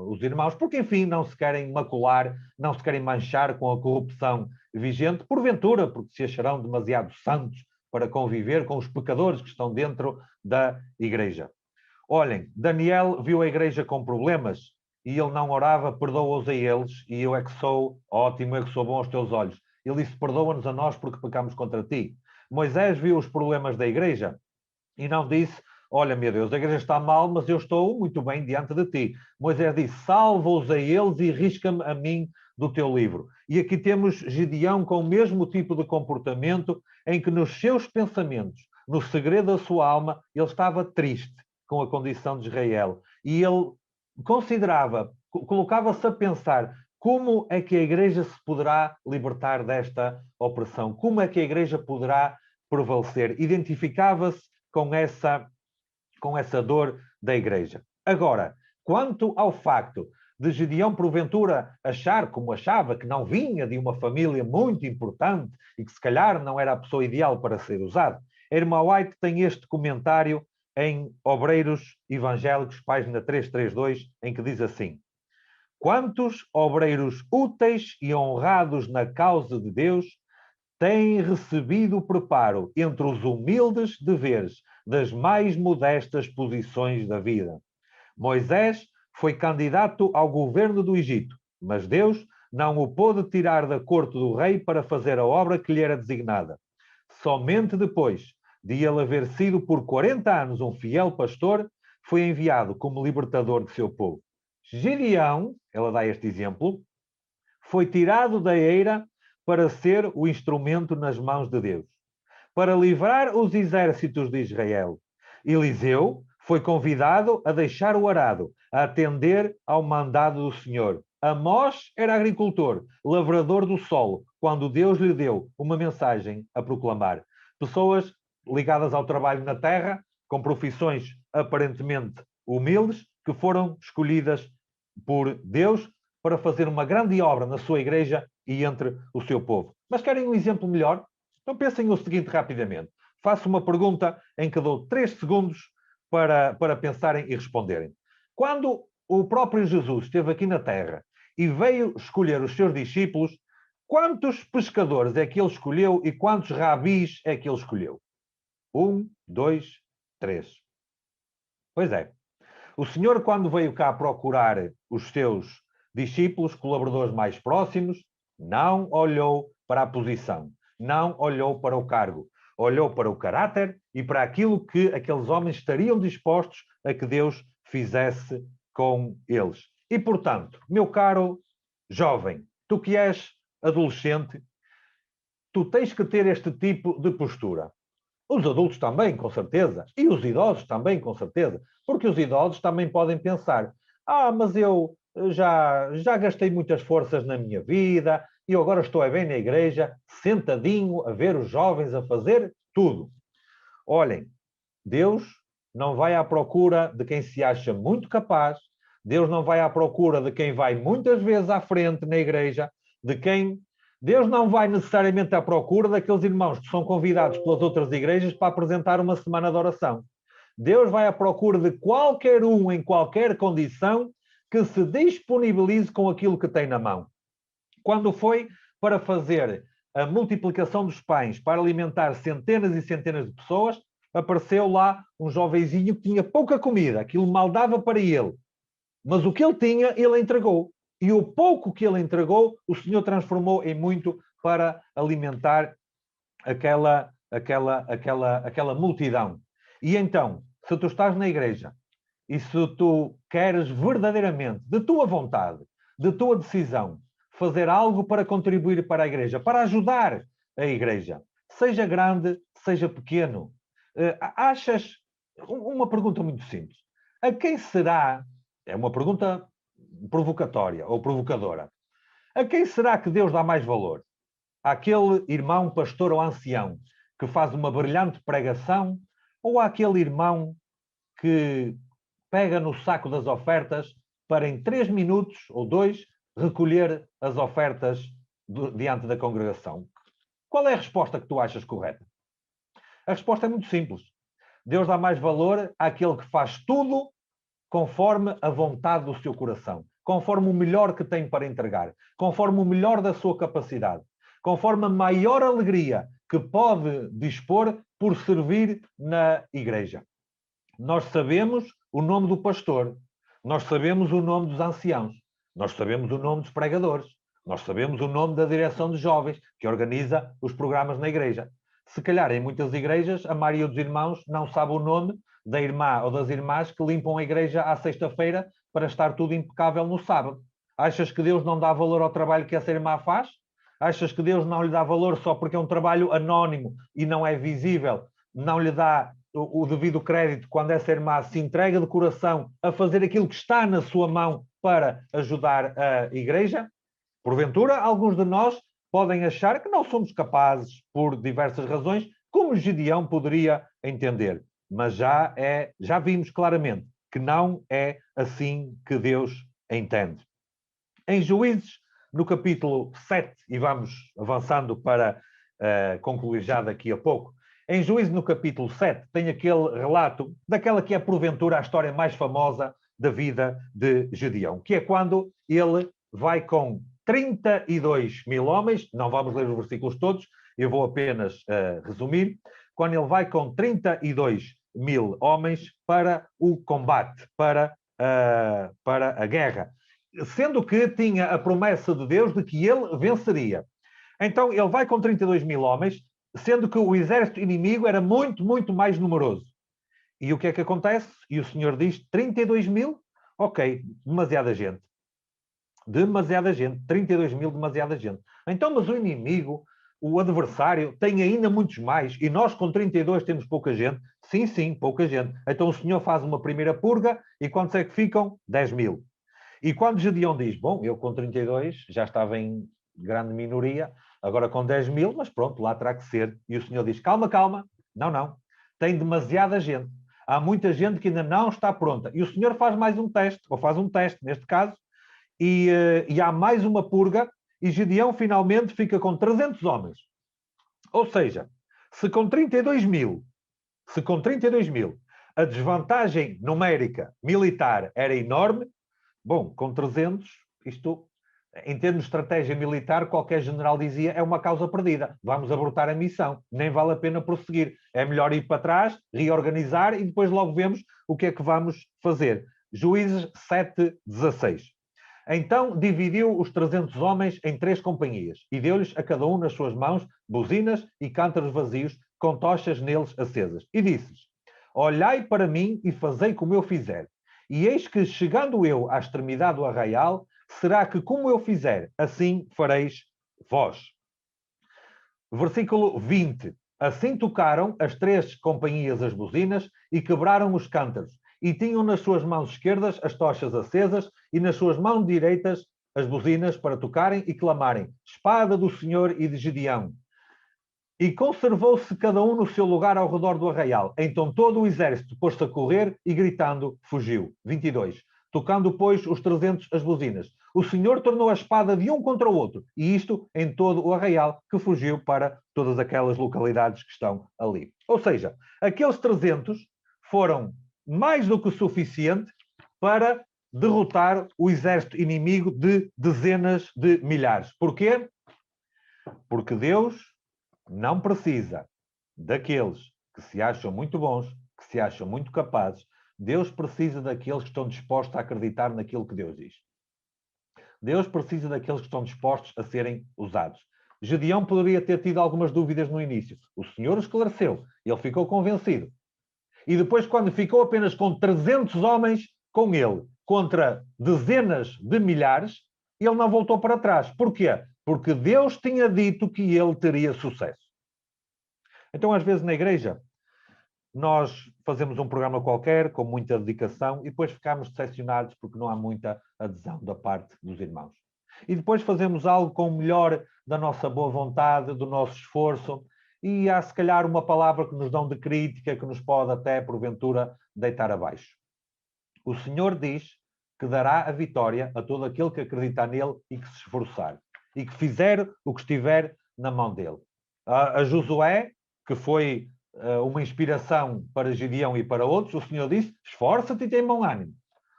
os irmãos, porque, enfim, não se querem macular, não se querem manchar com a corrupção vigente, porventura, porque se acharão demasiado santos para conviver com os pecadores que estão dentro da igreja. Olhem, Daniel viu a igreja com problemas e ele não orava, perdoa-os a eles, e eu é que sou ótimo, eu é que sou bom aos teus olhos. Ele disse, perdoa-nos a nós porque pecamos contra ti. Moisés viu os problemas da igreja e não disse, olha, meu Deus, a igreja está mal, mas eu estou muito bem diante de ti. Moisés disse, salva-os a eles e risca-me a mim do teu livro. E aqui temos Gideão com o mesmo tipo de comportamento em que nos seus pensamentos, no segredo da sua alma, ele estava triste com a condição de Israel. E ele considerava, colocava-se a pensar como é que a igreja se poderá libertar desta opressão, como é que a igreja poderá prevalecer. Identificava-se com essa dor da igreja. Agora, quanto ao facto de Gedeão, porventura, achar, como achava, que não vinha de uma família muito importante e que se calhar não era a pessoa ideal para ser usado, a irmã White tem este comentário em Obreiros Evangélicos, página 332, em que diz assim: quantos obreiros úteis e honrados na causa de Deus têm recebido o preparo entre os humildes deveres das mais modestas posições da vida. Moisés foi candidato ao governo do Egito, mas Deus não o pôde tirar da corte do rei para fazer a obra que lhe era designada. Somente depois de ele haver sido por 40 anos um fiel pastor, foi enviado como libertador de seu povo. Gedeão, ela dá este exemplo, foi tirado da eira para ser o instrumento nas mãos de Deus, para livrar os exércitos de Israel. Eliseu foi convidado a deixar o arado, a atender ao mandado do Senhor. Amós era agricultor, lavrador do solo, quando Deus lhe deu uma mensagem a proclamar. Pessoas ligadas ao trabalho na terra, com profissões aparentemente humildes, que foram escolhidas por Deus para fazer uma grande obra na sua igreja e entre o seu povo. Mas querem um exemplo melhor? Então pensem o seguinte rapidamente. Faço uma pergunta em que dou 3 segundos para pensarem e responderem. Quando o próprio Jesus esteve aqui na Terra e veio escolher os seus discípulos, quantos pescadores é que ele escolheu e quantos rabis é que ele escolheu? 1, 2, 3. Pois é. O Senhor, quando veio cá procurar os seus discípulos, colaboradores mais próximos, não olhou para a posição, não olhou para o cargo, olhou para o caráter e para aquilo que aqueles homens estariam dispostos a que Deus fizesse com eles. E, portanto, meu caro jovem, tu que és adolescente, tu tens que ter este tipo de postura. Os adultos também, com certeza, e os idosos também, com certeza, porque os idosos também podem pensar: mas eu já gastei muitas forças na minha vida, e eu agora estou bem na igreja, sentadinho, a ver os jovens a fazer tudo. Olhem, Deus não vai à procura de quem se acha muito capaz, Deus não vai à procura de quem vai muitas vezes à frente na igreja, Deus não vai necessariamente à procura daqueles irmãos que são convidados pelas outras igrejas para apresentar uma semana de oração. Deus vai à procura de qualquer um, em qualquer condição, que se disponibilize com aquilo que tem na mão. Quando foi para fazer a multiplicação dos pães, para alimentar centenas e centenas de pessoas, apareceu lá um jovenzinho que tinha pouca comida, aquilo mal dava para ele. Mas o que ele tinha, ele entregou. E o pouco que ele entregou, o Senhor transformou em muito para alimentar aquela multidão. E então, se tu estás na igreja e se tu queres verdadeiramente, de tua vontade, de tua decisão, fazer algo para contribuir para a igreja, para ajudar a igreja, seja grande, seja pequeno, achas... Uma pergunta muito simples. A quem será... É uma pergunta provocatória ou provocadora. A quem será que Deus dá mais valor? Àquele irmão pastor ou ancião que faz uma brilhante pregação ou àquele irmão que pega no saco das ofertas para em 3 minutos ou 2 recolher as ofertas diante da congregação? Qual é a resposta que tu achas correta? A resposta é muito simples. Deus dá mais valor àquele que faz tudo conforme a vontade do seu coração, conforme o melhor que tem para entregar, conforme o melhor da sua capacidade, conforme a maior alegria que pode dispor por servir na igreja. Nós sabemos o nome do pastor, nós sabemos o nome dos anciãos, nós sabemos o nome dos pregadores, nós sabemos o nome da direção de jovens que organiza os programas na igreja. Se calhar em muitas igrejas a maioria dos irmãos não sabe o nome da irmã ou das irmãs que limpam a igreja à sexta-feira para estar tudo impecável no sábado. Achas que Deus não dá valor ao trabalho que essa irmã faz? Achas que Deus não lhe dá valor só porque é um trabalho anónimo e não é visível? Não lhe dá o devido crédito quando essa irmã se entrega de coração a fazer aquilo que está na sua mão para ajudar a igreja? Porventura, alguns de nós podem achar que não somos capazes por diversas razões, como Gedeão poderia entender. Mas já vimos claramente que não é assim que Deus entende. Em Juízes, no capítulo 7, e vamos avançando para concluir já daqui a pouco, em Juízes, no capítulo 7, tem aquele relato daquela que é, porventura, a história mais famosa da vida de Gedeão, que é quando ele vai com 32 mil homens, não vamos ler os versículos todos, eu vou apenas resumir, quando ele vai com 32 mil homens para o combate, para a guerra, sendo que tinha a promessa de Deus de que ele venceria. Então ele vai com 32 mil homens, sendo que o exército inimigo era muito, muito mais numeroso. E o que é que acontece? E o Senhor diz, 32 mil? Ok, demasiada gente. Demasiada gente. 32 mil, demasiada gente. Então, mas o inimigo, o adversário, tem ainda muitos mais. E nós com 32 temos pouca gente? Sim, sim, pouca gente. Então o Senhor faz uma primeira purga e quantos é que ficam? 10 mil. E quando Gedeão diz, bom, eu com 32 já estava em grande minoria, agora com 10 mil, mas pronto, lá terá que ser. E o Senhor diz, calma, calma. Não, não. Tem demasiada gente. Há muita gente que ainda não está pronta. E o Senhor faz mais um teste, ou faz um teste neste caso, e há mais uma purga, e Gedeão finalmente fica com 300 homens. Ou seja, se com 32 mil, a desvantagem numérica militar era enorme, bom, com 300, isto, em termos de estratégia militar, qualquer general dizia, é uma causa perdida, vamos abortar a missão, nem vale a pena prosseguir, é melhor ir para trás, reorganizar e depois logo vemos o que é que vamos fazer. Juízes 7:16. Então dividiu os 300 homens em 3 companhias e deu-lhes a cada um nas suas mãos buzinas e cântaros vazios com tochas neles acesas. E disse-lhes, olhai para mim e fazei como eu fizer. E eis que, chegando eu à extremidade do arraial, será que, como eu fizer, assim fareis vós. Versículo 20. Assim tocaram as 3 companhias as buzinas e quebraram os cântaros. E tinham nas suas mãos esquerdas as tochas acesas e nas suas mãos direitas as buzinas para tocarem e clamarem, espada do Senhor e de Gedeão. E conservou-se cada um no seu lugar ao redor do arraial. Então todo o exército pôs-se a correr e gritando fugiu. 22. Tocando, pois, os 300 as buzinas. O Senhor tornou a espada de um contra o outro. E isto em todo o arraial que fugiu para todas aquelas localidades que estão ali. Ou seja, aqueles 300 foram mais do que suficiente para derrotar o exército inimigo de dezenas de milhares. Porquê? Porque Deus não precisa daqueles que se acham muito bons, que se acham muito capazes. Deus precisa daqueles que estão dispostos a acreditar naquilo que Deus diz. Deus precisa daqueles que estão dispostos a serem usados. Gedeão poderia ter tido algumas dúvidas no início. O Senhor o esclareceu. Ele ficou convencido. E depois, quando ficou apenas com 300 homens com ele, contra dezenas de milhares, ele não voltou para trás. Porquê? Porque Deus tinha dito que ele teria sucesso. Então, às vezes, na igreja, nós fazemos um programa qualquer, com muita dedicação, e depois ficamos decepcionados porque não há muita adesão da parte dos irmãos. E depois fazemos algo com o melhor da nossa boa vontade, do nosso esforço, e há, se calhar, uma palavra que nos dão de crítica, que nos pode até, porventura, deitar abaixo. O Senhor diz que dará a vitória a todo aquele que acreditar nele e que se esforçar. E que fizer o que estiver na mão dele. A Josué, que foi uma inspiração para Gedeão e para outros, o Senhor disse, esforça-te e tem bom ânimo.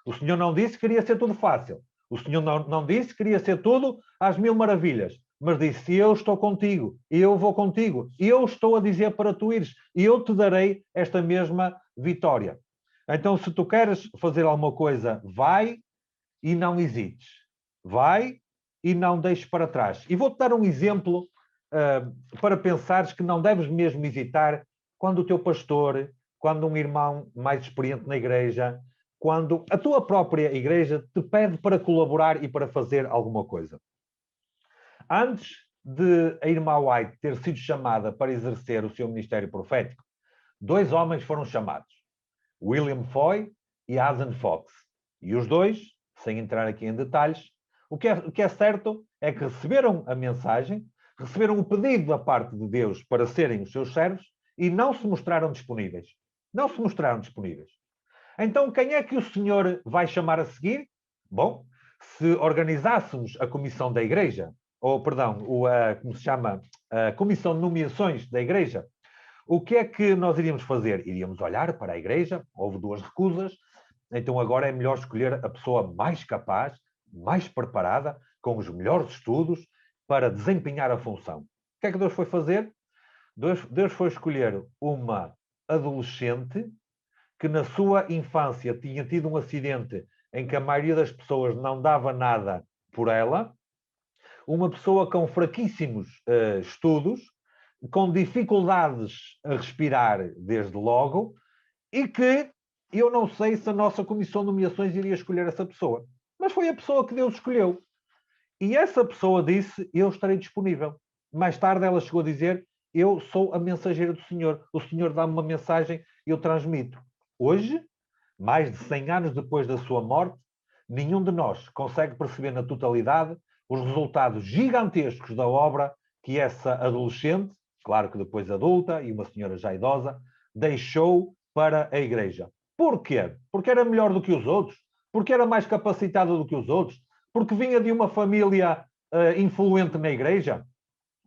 O Senhor não disse que queria ser tudo fácil. O Senhor não disse que queria ser tudo às mil maravilhas. Mas disse, eu estou contigo, eu vou contigo, eu estou a dizer para tu ires, e eu te darei esta mesma vitória. Então, se tu queres fazer alguma coisa, vai e não hesites. Vai e não deixes para trás. E vou-te dar um exemplo para pensares que não deves mesmo hesitar quando o teu pastor, quando um irmão mais experiente na igreja, quando a tua própria igreja te pede para colaborar e para fazer alguma coisa. Antes de a irmã White ter sido chamada para exercer o seu ministério profético, 2 homens foram chamados. William Foy e Hazen Fox. E os 2, sem entrar aqui em detalhes, o que é certo é que receberam a mensagem, receberam o pedido da parte de Deus para serem os seus servos e não se mostraram disponíveis. Não se mostraram disponíveis. Então, quem é que o senhor vai chamar a seguir? Bom, se organizássemos a comissão da igreja, ou, perdão, como se chama? A comissão de nomeações da igreja, o que é que nós iríamos fazer? Iríamos olhar para a igreja, houve 2 recusas, então agora é melhor escolher a pessoa mais capaz, mais preparada, com os melhores estudos, para desempenhar a função. O que é que Deus foi fazer? Deus foi escolher uma adolescente que na sua infância tinha tido um acidente em que a maioria das pessoas não dava nada por ela, uma pessoa com fraquíssimos estudos, com dificuldades a respirar desde logo, e que eu não sei se a nossa comissão de nomeações iria escolher essa pessoa. Mas foi a pessoa que Deus escolheu. E essa pessoa disse, eu estarei disponível. Mais tarde ela chegou a dizer, eu sou a mensageira do Senhor. O Senhor dá-me uma mensagem e eu transmito. Hoje, mais de 100 anos depois da sua morte, nenhum de nós consegue perceber na totalidade os resultados gigantescos da obra que essa adolescente, claro que depois adulta e uma senhora já idosa, deixou para a igreja. Porquê? Porque era melhor do que os outros? Porque era mais capacitada do que os outros? Porque vinha de uma família influente na igreja?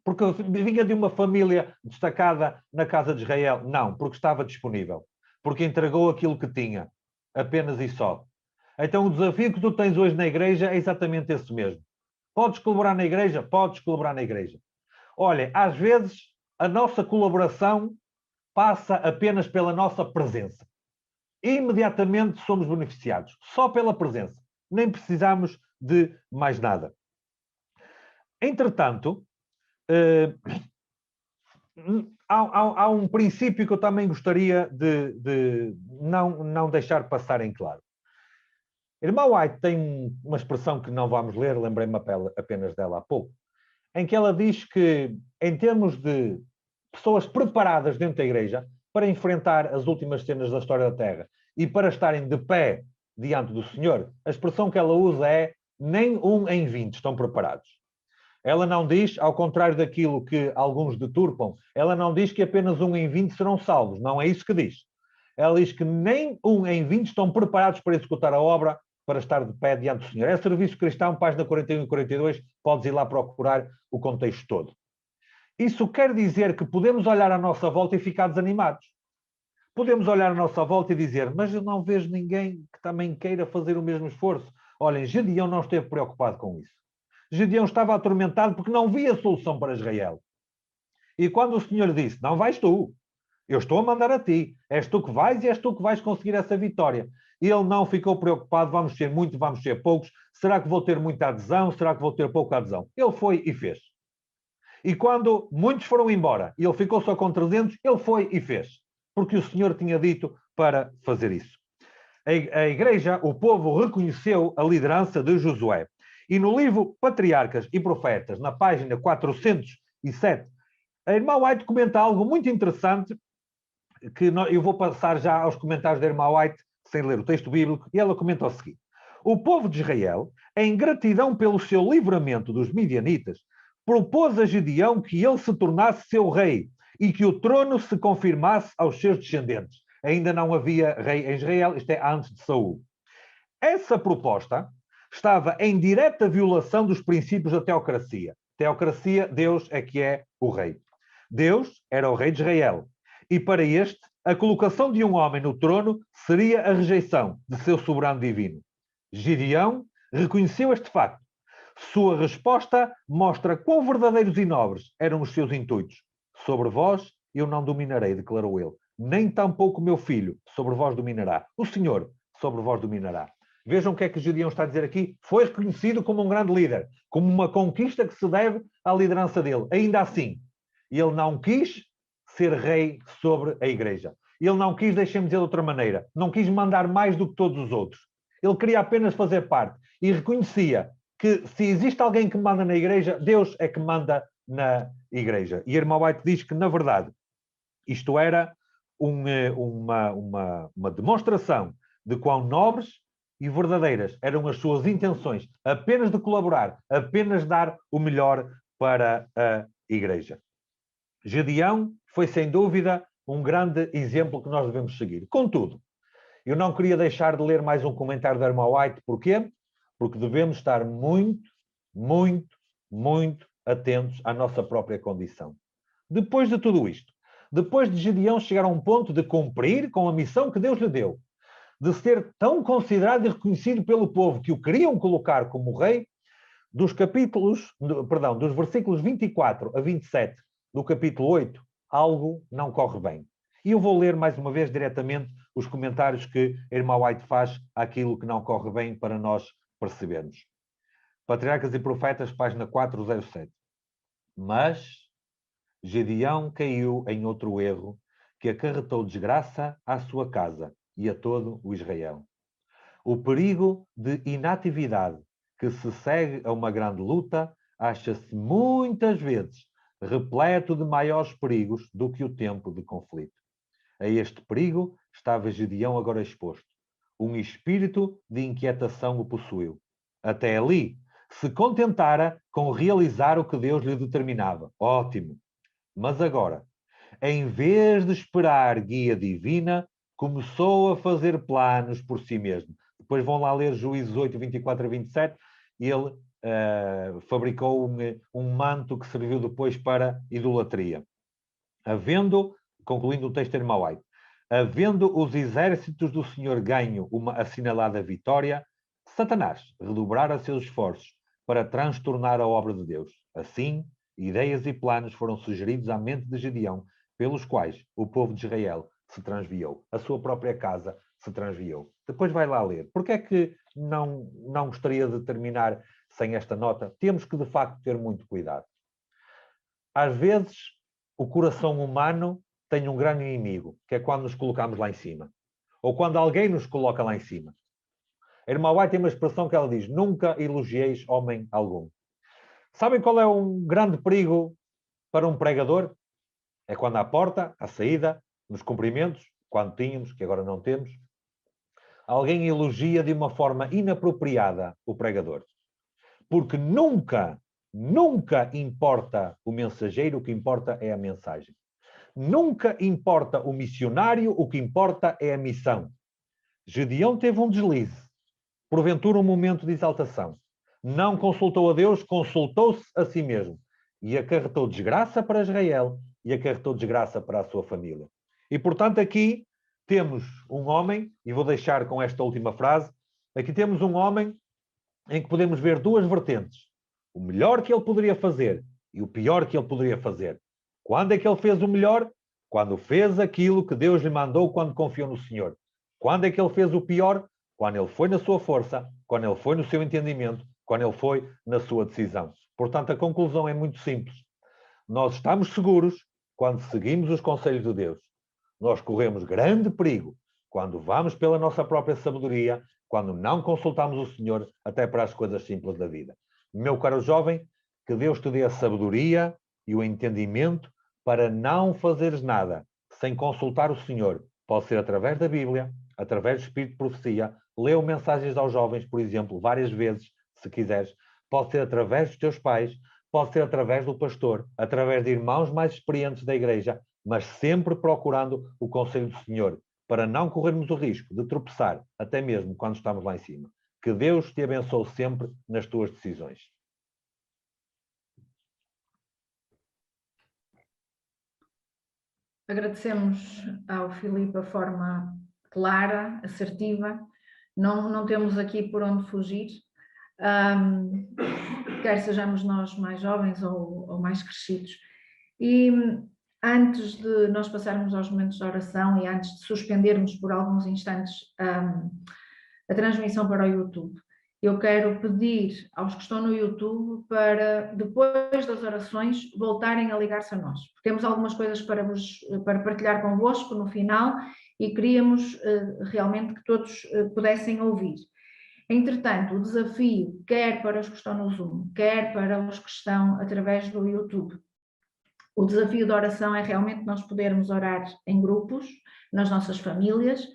Porque vinha de uma família destacada na casa de Israel? Não, porque estava disponível. Porque entregou aquilo que tinha. Apenas e só. Então o desafio que tu tens hoje na igreja é exatamente esse mesmo. Podes colaborar na igreja? Podes colaborar na igreja. Olha, às vezes a nossa colaboração passa apenas pela nossa presença. Imediatamente somos beneficiados. Só pela presença. Nem precisamos de mais nada. Entretanto, há um princípio que eu também gostaria de não deixar passar em claro. Irmã White tem uma expressão que não vamos ler, lembrei-me apenas dela há pouco, em que ela diz que, em termos de pessoas preparadas dentro da igreja para enfrentar as últimas cenas da história da Terra e para estarem de pé diante do Senhor, a expressão que ela usa é nem 1 em 20 estão preparados. Ela não diz, ao contrário daquilo que alguns deturpam, ela não diz que apenas 1 em 20 serão salvos. Não é isso que diz. Ela diz que nem 1 em 20 estão preparados para executar a obra, para estar de pé diante do Senhor. É Serviço Cristão, página 41 e 42, podes ir lá procurar o contexto todo. Isso quer dizer que podemos olhar à nossa volta e ficar desanimados. Podemos olhar à nossa volta e dizer, mas eu não vejo ninguém que também queira fazer o mesmo esforço. Olhem, Gedeão não esteve preocupado com isso. Gedeão estava atormentado porque não via solução para Israel. E quando o Senhor disse, não vais tu, eu estou a mandar a ti, és tu que vais e és tu que vais conseguir essa vitória. Ele não ficou preocupado, vamos ser muitos, vamos ser poucos, será que vou ter muita adesão, será que vou ter pouca adesão? Ele foi e fez. E quando muitos foram embora e ele ficou só com 300, ele foi e fez. Porque o Senhor tinha dito para fazer isso. A igreja, o povo, reconheceu a liderança de Josué. E no livro Patriarcas e Profetas, na página 407, a irmã White comenta algo muito interessante, que eu vou passar já aos comentários da irmã White, sem ler o texto bíblico, e ela comenta o seguinte. O povo de Israel, em gratidão pelo seu livramento dos midianitas, propôs a Gedeão que ele se tornasse seu rei e que o trono se confirmasse aos seus descendentes. Ainda não havia rei em Israel, isto é antes de Saul. Essa proposta estava em direta violação dos princípios da teocracia. Teocracia, Deus é que é o rei. Deus era o rei de Israel. E para este, a colocação de um homem no trono seria a rejeição de seu soberano divino. Gedeão reconheceu este facto. Sua resposta mostra quão verdadeiros e nobres eram os seus intuitos. Sobre vós eu não dominarei, declarou ele. Nem tampouco meu filho sobre vós dominará. O Senhor sobre vós dominará. Vejam o que é que Gedeão está a dizer aqui. Foi reconhecido como um grande líder, como uma conquista que se deve à liderança dele. Ainda assim, ele não quis ser rei sobre a igreja. Ele não quis, deixem-me dizer de outra maneira, não quis mandar mais do que todos os outros. Ele queria apenas fazer parte e reconhecia que se existe alguém que manda na igreja, Deus é que manda na igreja. E a irmã White diz que, na verdade, isto era uma demonstração de quão nobres e verdadeiras eram as suas intenções, apenas de colaborar, apenas dar o melhor para a igreja. Gedeão foi, sem dúvida, um grande exemplo que nós devemos seguir. Contudo, Eu não queria deixar de ler mais um comentário da irmã White. Porquê? Porque devemos estar muito, muito, muito atentos à nossa própria condição. Depois de tudo isto, depois de Gedeão chegar a um ponto de cumprir com a missão que Deus lhe deu, de ser tão considerado e reconhecido pelo povo que o queriam colocar como rei, dos versículos 24 a 27 do capítulo 8, algo não corre bem. E eu vou ler mais uma vez diretamente os comentários que a irmã White faz àquilo que não corre bem para nós percebermos. Patriarcas e Profetas, página 407. Mas Gedeão caiu em outro erro que acarretou desgraça à sua casa e a todo o Israel. O perigo de inatividade que se segue a uma grande luta acha-se muitas vezes repleto de maiores perigos do que o tempo de conflito. A este perigo estava Gedeão agora exposto. Um espírito de inquietação o possuiu. Até ali, se contentara com realizar o que Deus lhe determinava. Ótimo! Mas agora, em vez de esperar guia divina, começou a fazer planos por si mesmo. Depois vão lá ler Juízes 8, 24 a 27, e ele fabricou um manto que serviu depois para idolatria. Concluindo o texto de irmã White, havendo os exércitos do Senhor ganho uma assinalada vitória, Satanás redobrara seus esforços para transtornar a obra de Deus. Assim, ideias e planos foram sugeridos à mente de Gedeão, pelos quais o povo de Israel se transviou. A sua própria casa se transviou. Depois vai lá ler. Porque é que não gostaria de terminar sem esta nota? Temos que, de facto, ter muito cuidado. Às vezes, o coração humano tem um grande inimigo, que é quando nos colocamos lá em cima. Ou quando alguém nos coloca lá em cima. A irmã White tem uma expressão que ela diz: nunca elogieis homem algum. Sabem qual é um grande perigo para um pregador? É quando à porta, à saída, nos cumprimentos, quando tínhamos, que agora não temos, alguém elogia de uma forma inapropriada o pregador. Porque nunca importa o mensageiro, o que importa é a mensagem. Nunca importa o missionário, o que importa é a missão. Gedeão teve um deslize, porventura um momento de exaltação. Não consultou a Deus, consultou-se a si mesmo. E acarretou desgraça para Israel e acarretou desgraça para a sua família. E, portanto, aqui temos um homem, e vou deixar com esta última frase, aqui temos um homem em que podemos ver duas vertentes. O melhor que ele poderia fazer e o pior que ele poderia fazer. Quando é que ele fez o melhor? Quando fez aquilo que Deus lhe mandou quando confiou no Senhor. Quando é que ele fez o pior? Quando ele foi na sua força, quando ele foi no seu entendimento, quando ele foi na sua decisão. Portanto, a conclusão é muito simples. Nós estamos seguros quando seguimos os conselhos de Deus. Nós corremos grande perigo quando vamos pela nossa própria sabedoria, quando não consultamos o Senhor até para as coisas simples da vida. Meu caro jovem, que Deus te dê a sabedoria e o entendimento para não fazeres nada sem consultar o Senhor. Pode ser através da Bíblia, através do Espírito de Profecia, leu mensagens aos jovens, por exemplo, várias vezes, se quiseres. Pode ser através dos teus pais, pode ser através do pastor, através de irmãos mais experientes da igreja, mas sempre procurando o conselho do Senhor, para não corrermos o risco de tropeçar, até mesmo quando estamos lá em cima. Que Deus te abençoe sempre nas tuas decisões. Agradecemos ao Filipe a forma clara, assertiva. Não temos aqui por onde fugir. Quer sejamos nós mais jovens ou mais crescidos. E antes de nós passarmos aos momentos de oração e antes de suspendermos por alguns instantes a transmissão para o YouTube, eu quero pedir aos que estão no YouTube para, depois das orações, voltarem a ligar-se a nós. Temos algumas coisas para partilhar convosco no final e queríamos realmente que todos pudessem ouvir. Entretanto, o desafio, quer para os que estão no Zoom, quer para os que estão através do YouTube, o desafio da oração é realmente nós podermos orar em grupos, nas nossas famílias,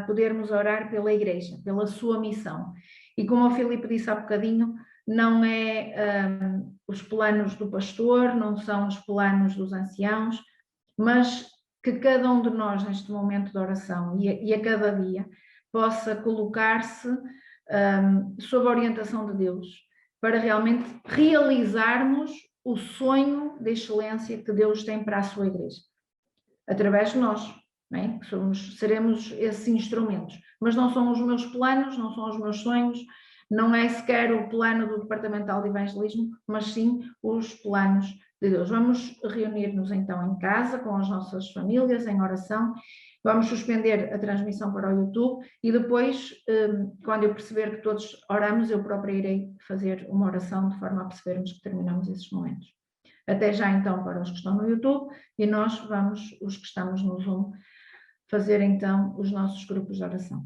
podermos orar pela igreja, pela sua missão. E como o Filipe disse há bocadinho, não é os planos do pastor, não são os planos dos anciãos, mas que cada um de nós, neste momento de oração e a cada dia, possa colocar-se sob a orientação de Deus, para realmente realizarmos o sonho de excelência que Deus tem para a sua igreja, através de nós, não é? Seremos esses instrumentos, mas não são os meus planos, não são os meus sonhos, não é sequer o plano do Departamental de Evangelismo, mas sim os planos de Deus. Vamos reunir-nos então em casa, com as nossas famílias, em oração. Vamos suspender a transmissão para o YouTube e depois, quando eu perceber que todos oramos, eu própria irei fazer uma oração de forma a percebermos que terminamos esses momentos. Até já então para os que estão no YouTube e nós vamos, os que estamos no Zoom, fazer então os nossos grupos de oração.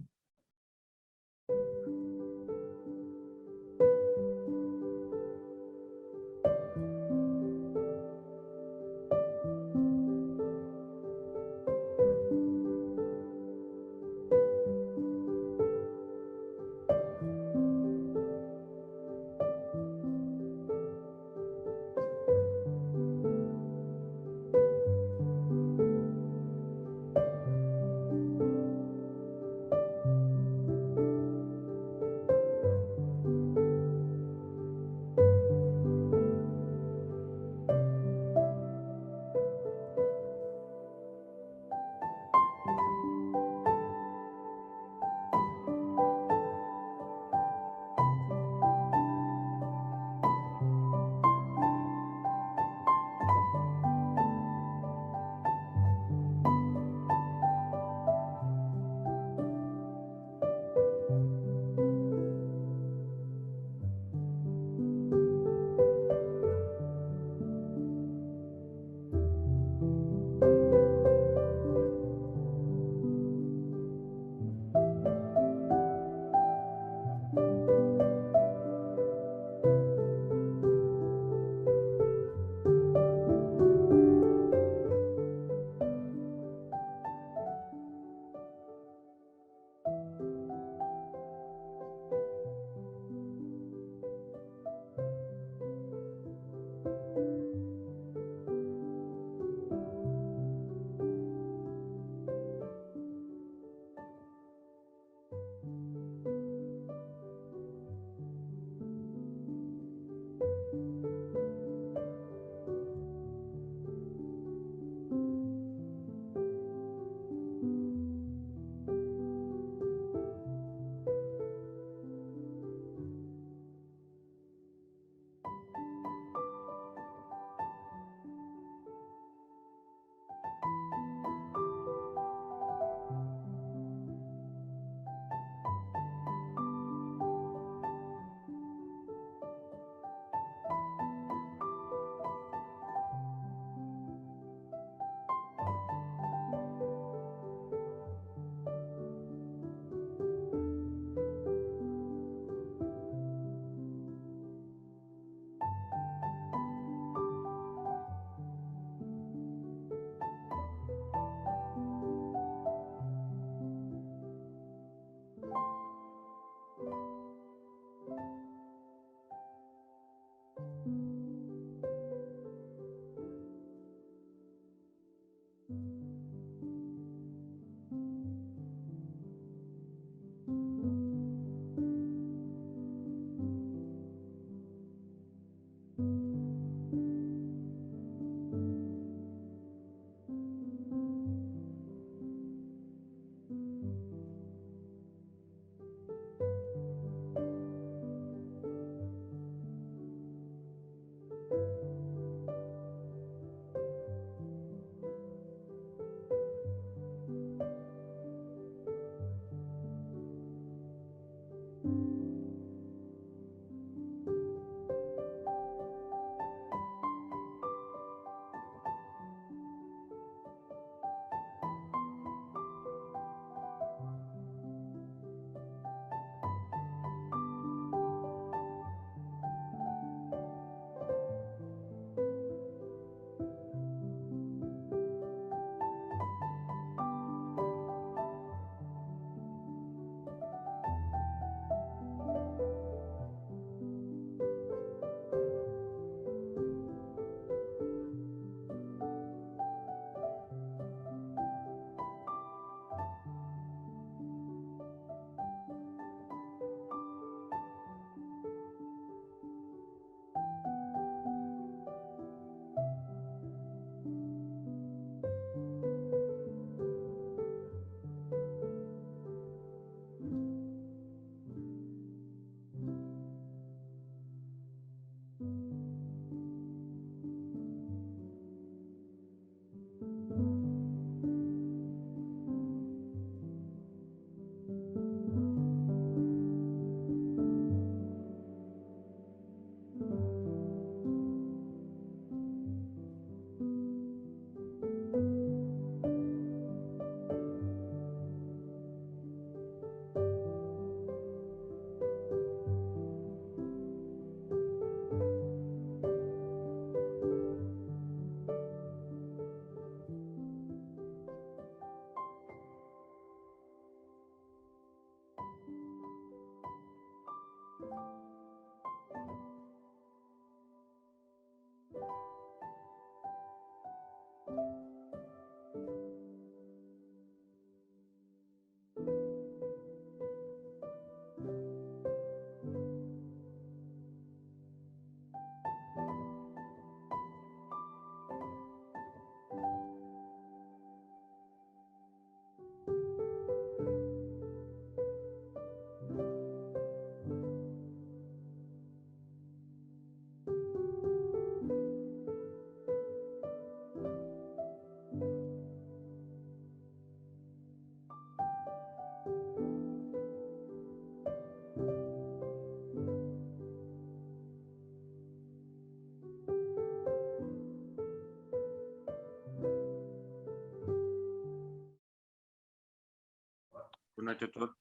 Boa noite a todos.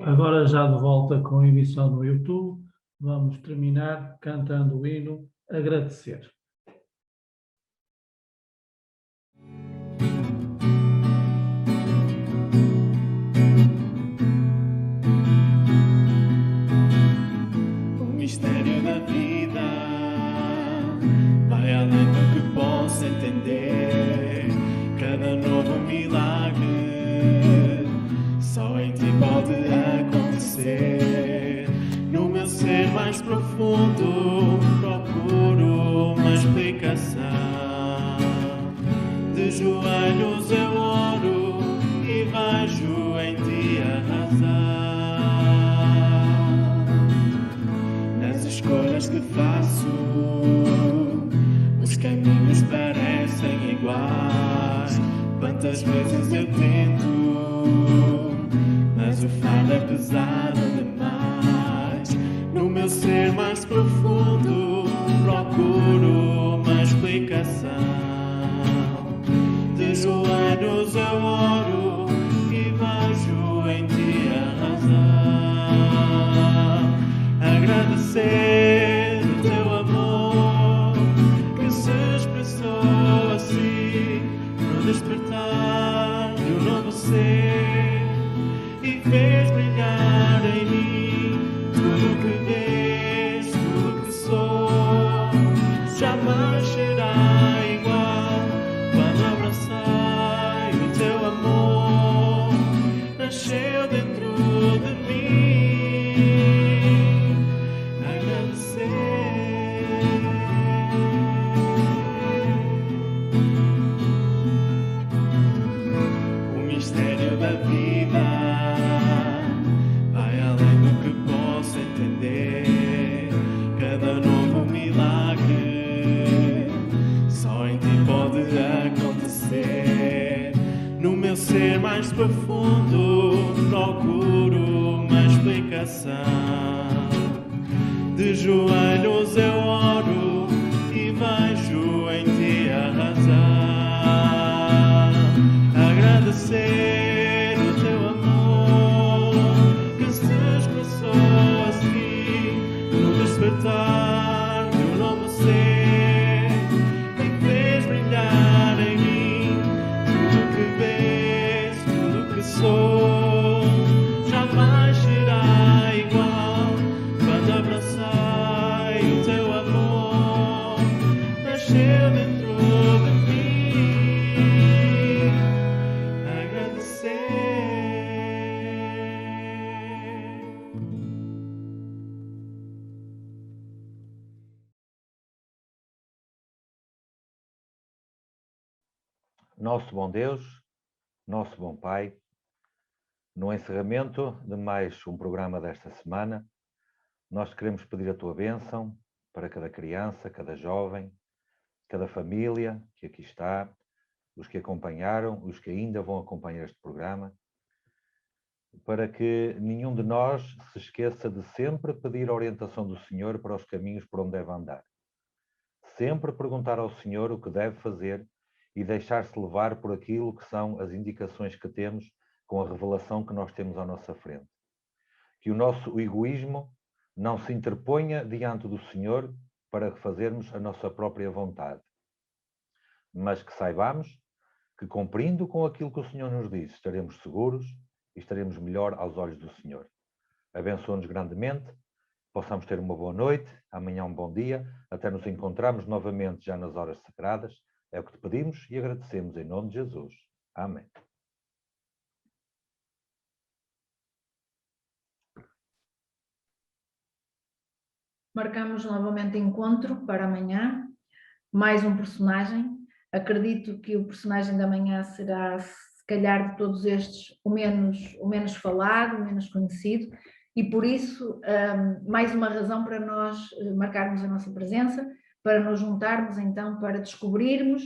Agora já de volta com a emissão no YouTube, vamos terminar cantando o hino Agradecer. O mistério da vida vai além do que posso entender. Cada novo milagre só em ti pode acontecer. No meu ser mais profundo procuro uma explicação. De joelhos eu oro e vejo em ti a razão. Nas escolhas que faço, os caminhos parecem iguais. Quantas vezes eu tento, mas o fardo é pesado demais. No meu ser mais profundo procuro uma explicação. De joelhos eu oro e vejo em ti a razão. Agradecer o teu amor que se expressou assim no despertar de um novo ser e fez brilhar em mim tudo o que vês, tudo o que sou. Jamais será igual quando abracei o teu amor. Nasceu dentro de mim. Agradecer. O mistério da vida vai além do que posso entender. Cada novo milagre só em ti pode acontecer. No meu ser mais profundo procuro uma explicação. De joelhos eu oro e vejo em ti a razão. Agradecer o teu amor que se expressou assim no despertar de um novo ser e fez brilhar em mim tudo o que vês, tudo o que sou. Jamais será igual quando abracei o teu amor. Nasceu dentro de mim. Agradecer. Nosso bom Deus, nosso bom Pai, no encerramento de mais um programa desta semana, nós queremos pedir a tua bênção para cada criança, cada jovem, cada família que aqui está, os que acompanharam, os que ainda vão acompanhar este programa, para que nenhum de nós se esqueça de sempre pedir a orientação do Senhor para os caminhos por onde deve andar. Sempre perguntar ao Senhor o que deve fazer e deixar-se levar por aquilo que são as indicações que temos com a revelação que nós temos à nossa frente. Que o nosso egoísmo não se interponha diante do Senhor para fazermos a nossa própria vontade, mas que saibamos que, cumprindo com aquilo que o Senhor nos diz, estaremos seguros e estaremos melhor aos olhos do Senhor. Abençoa-nos grandemente, possamos ter uma boa noite, amanhã um bom dia, até nos encontrarmos novamente já nas horas sagradas. É o que te pedimos e agradecemos em nome de Jesus. Amém. Marcamos novamente encontro para amanhã, mais um personagem. Acredito que o personagem da manhã será, se calhar, de todos estes, o menos falado, o menos conhecido, e por isso, mais uma razão para nós marcarmos a nossa presença, para nos juntarmos então, para descobrirmos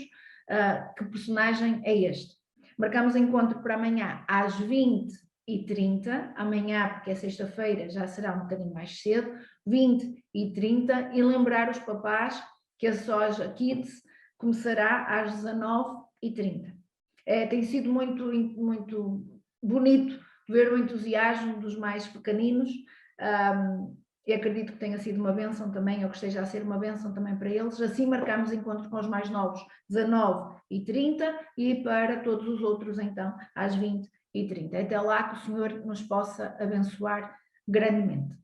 que personagem é este. Marcamos encontro para amanhã às 20h30, amanhã, porque é sexta-feira, já será um bocadinho mais cedo, 20h30, e lembrar os papás que a Soja Kids começará às 19h30. Tem sido muito bonito ver o entusiasmo dos mais pequeninos, e acredito que tenha sido uma bênção também, ou que esteja a ser uma bênção também para eles. Assim marcamos encontros com os mais novos, 19h30, e para todos os outros então, às 20h30. Até lá, que o Senhor nos possa abençoar grandemente.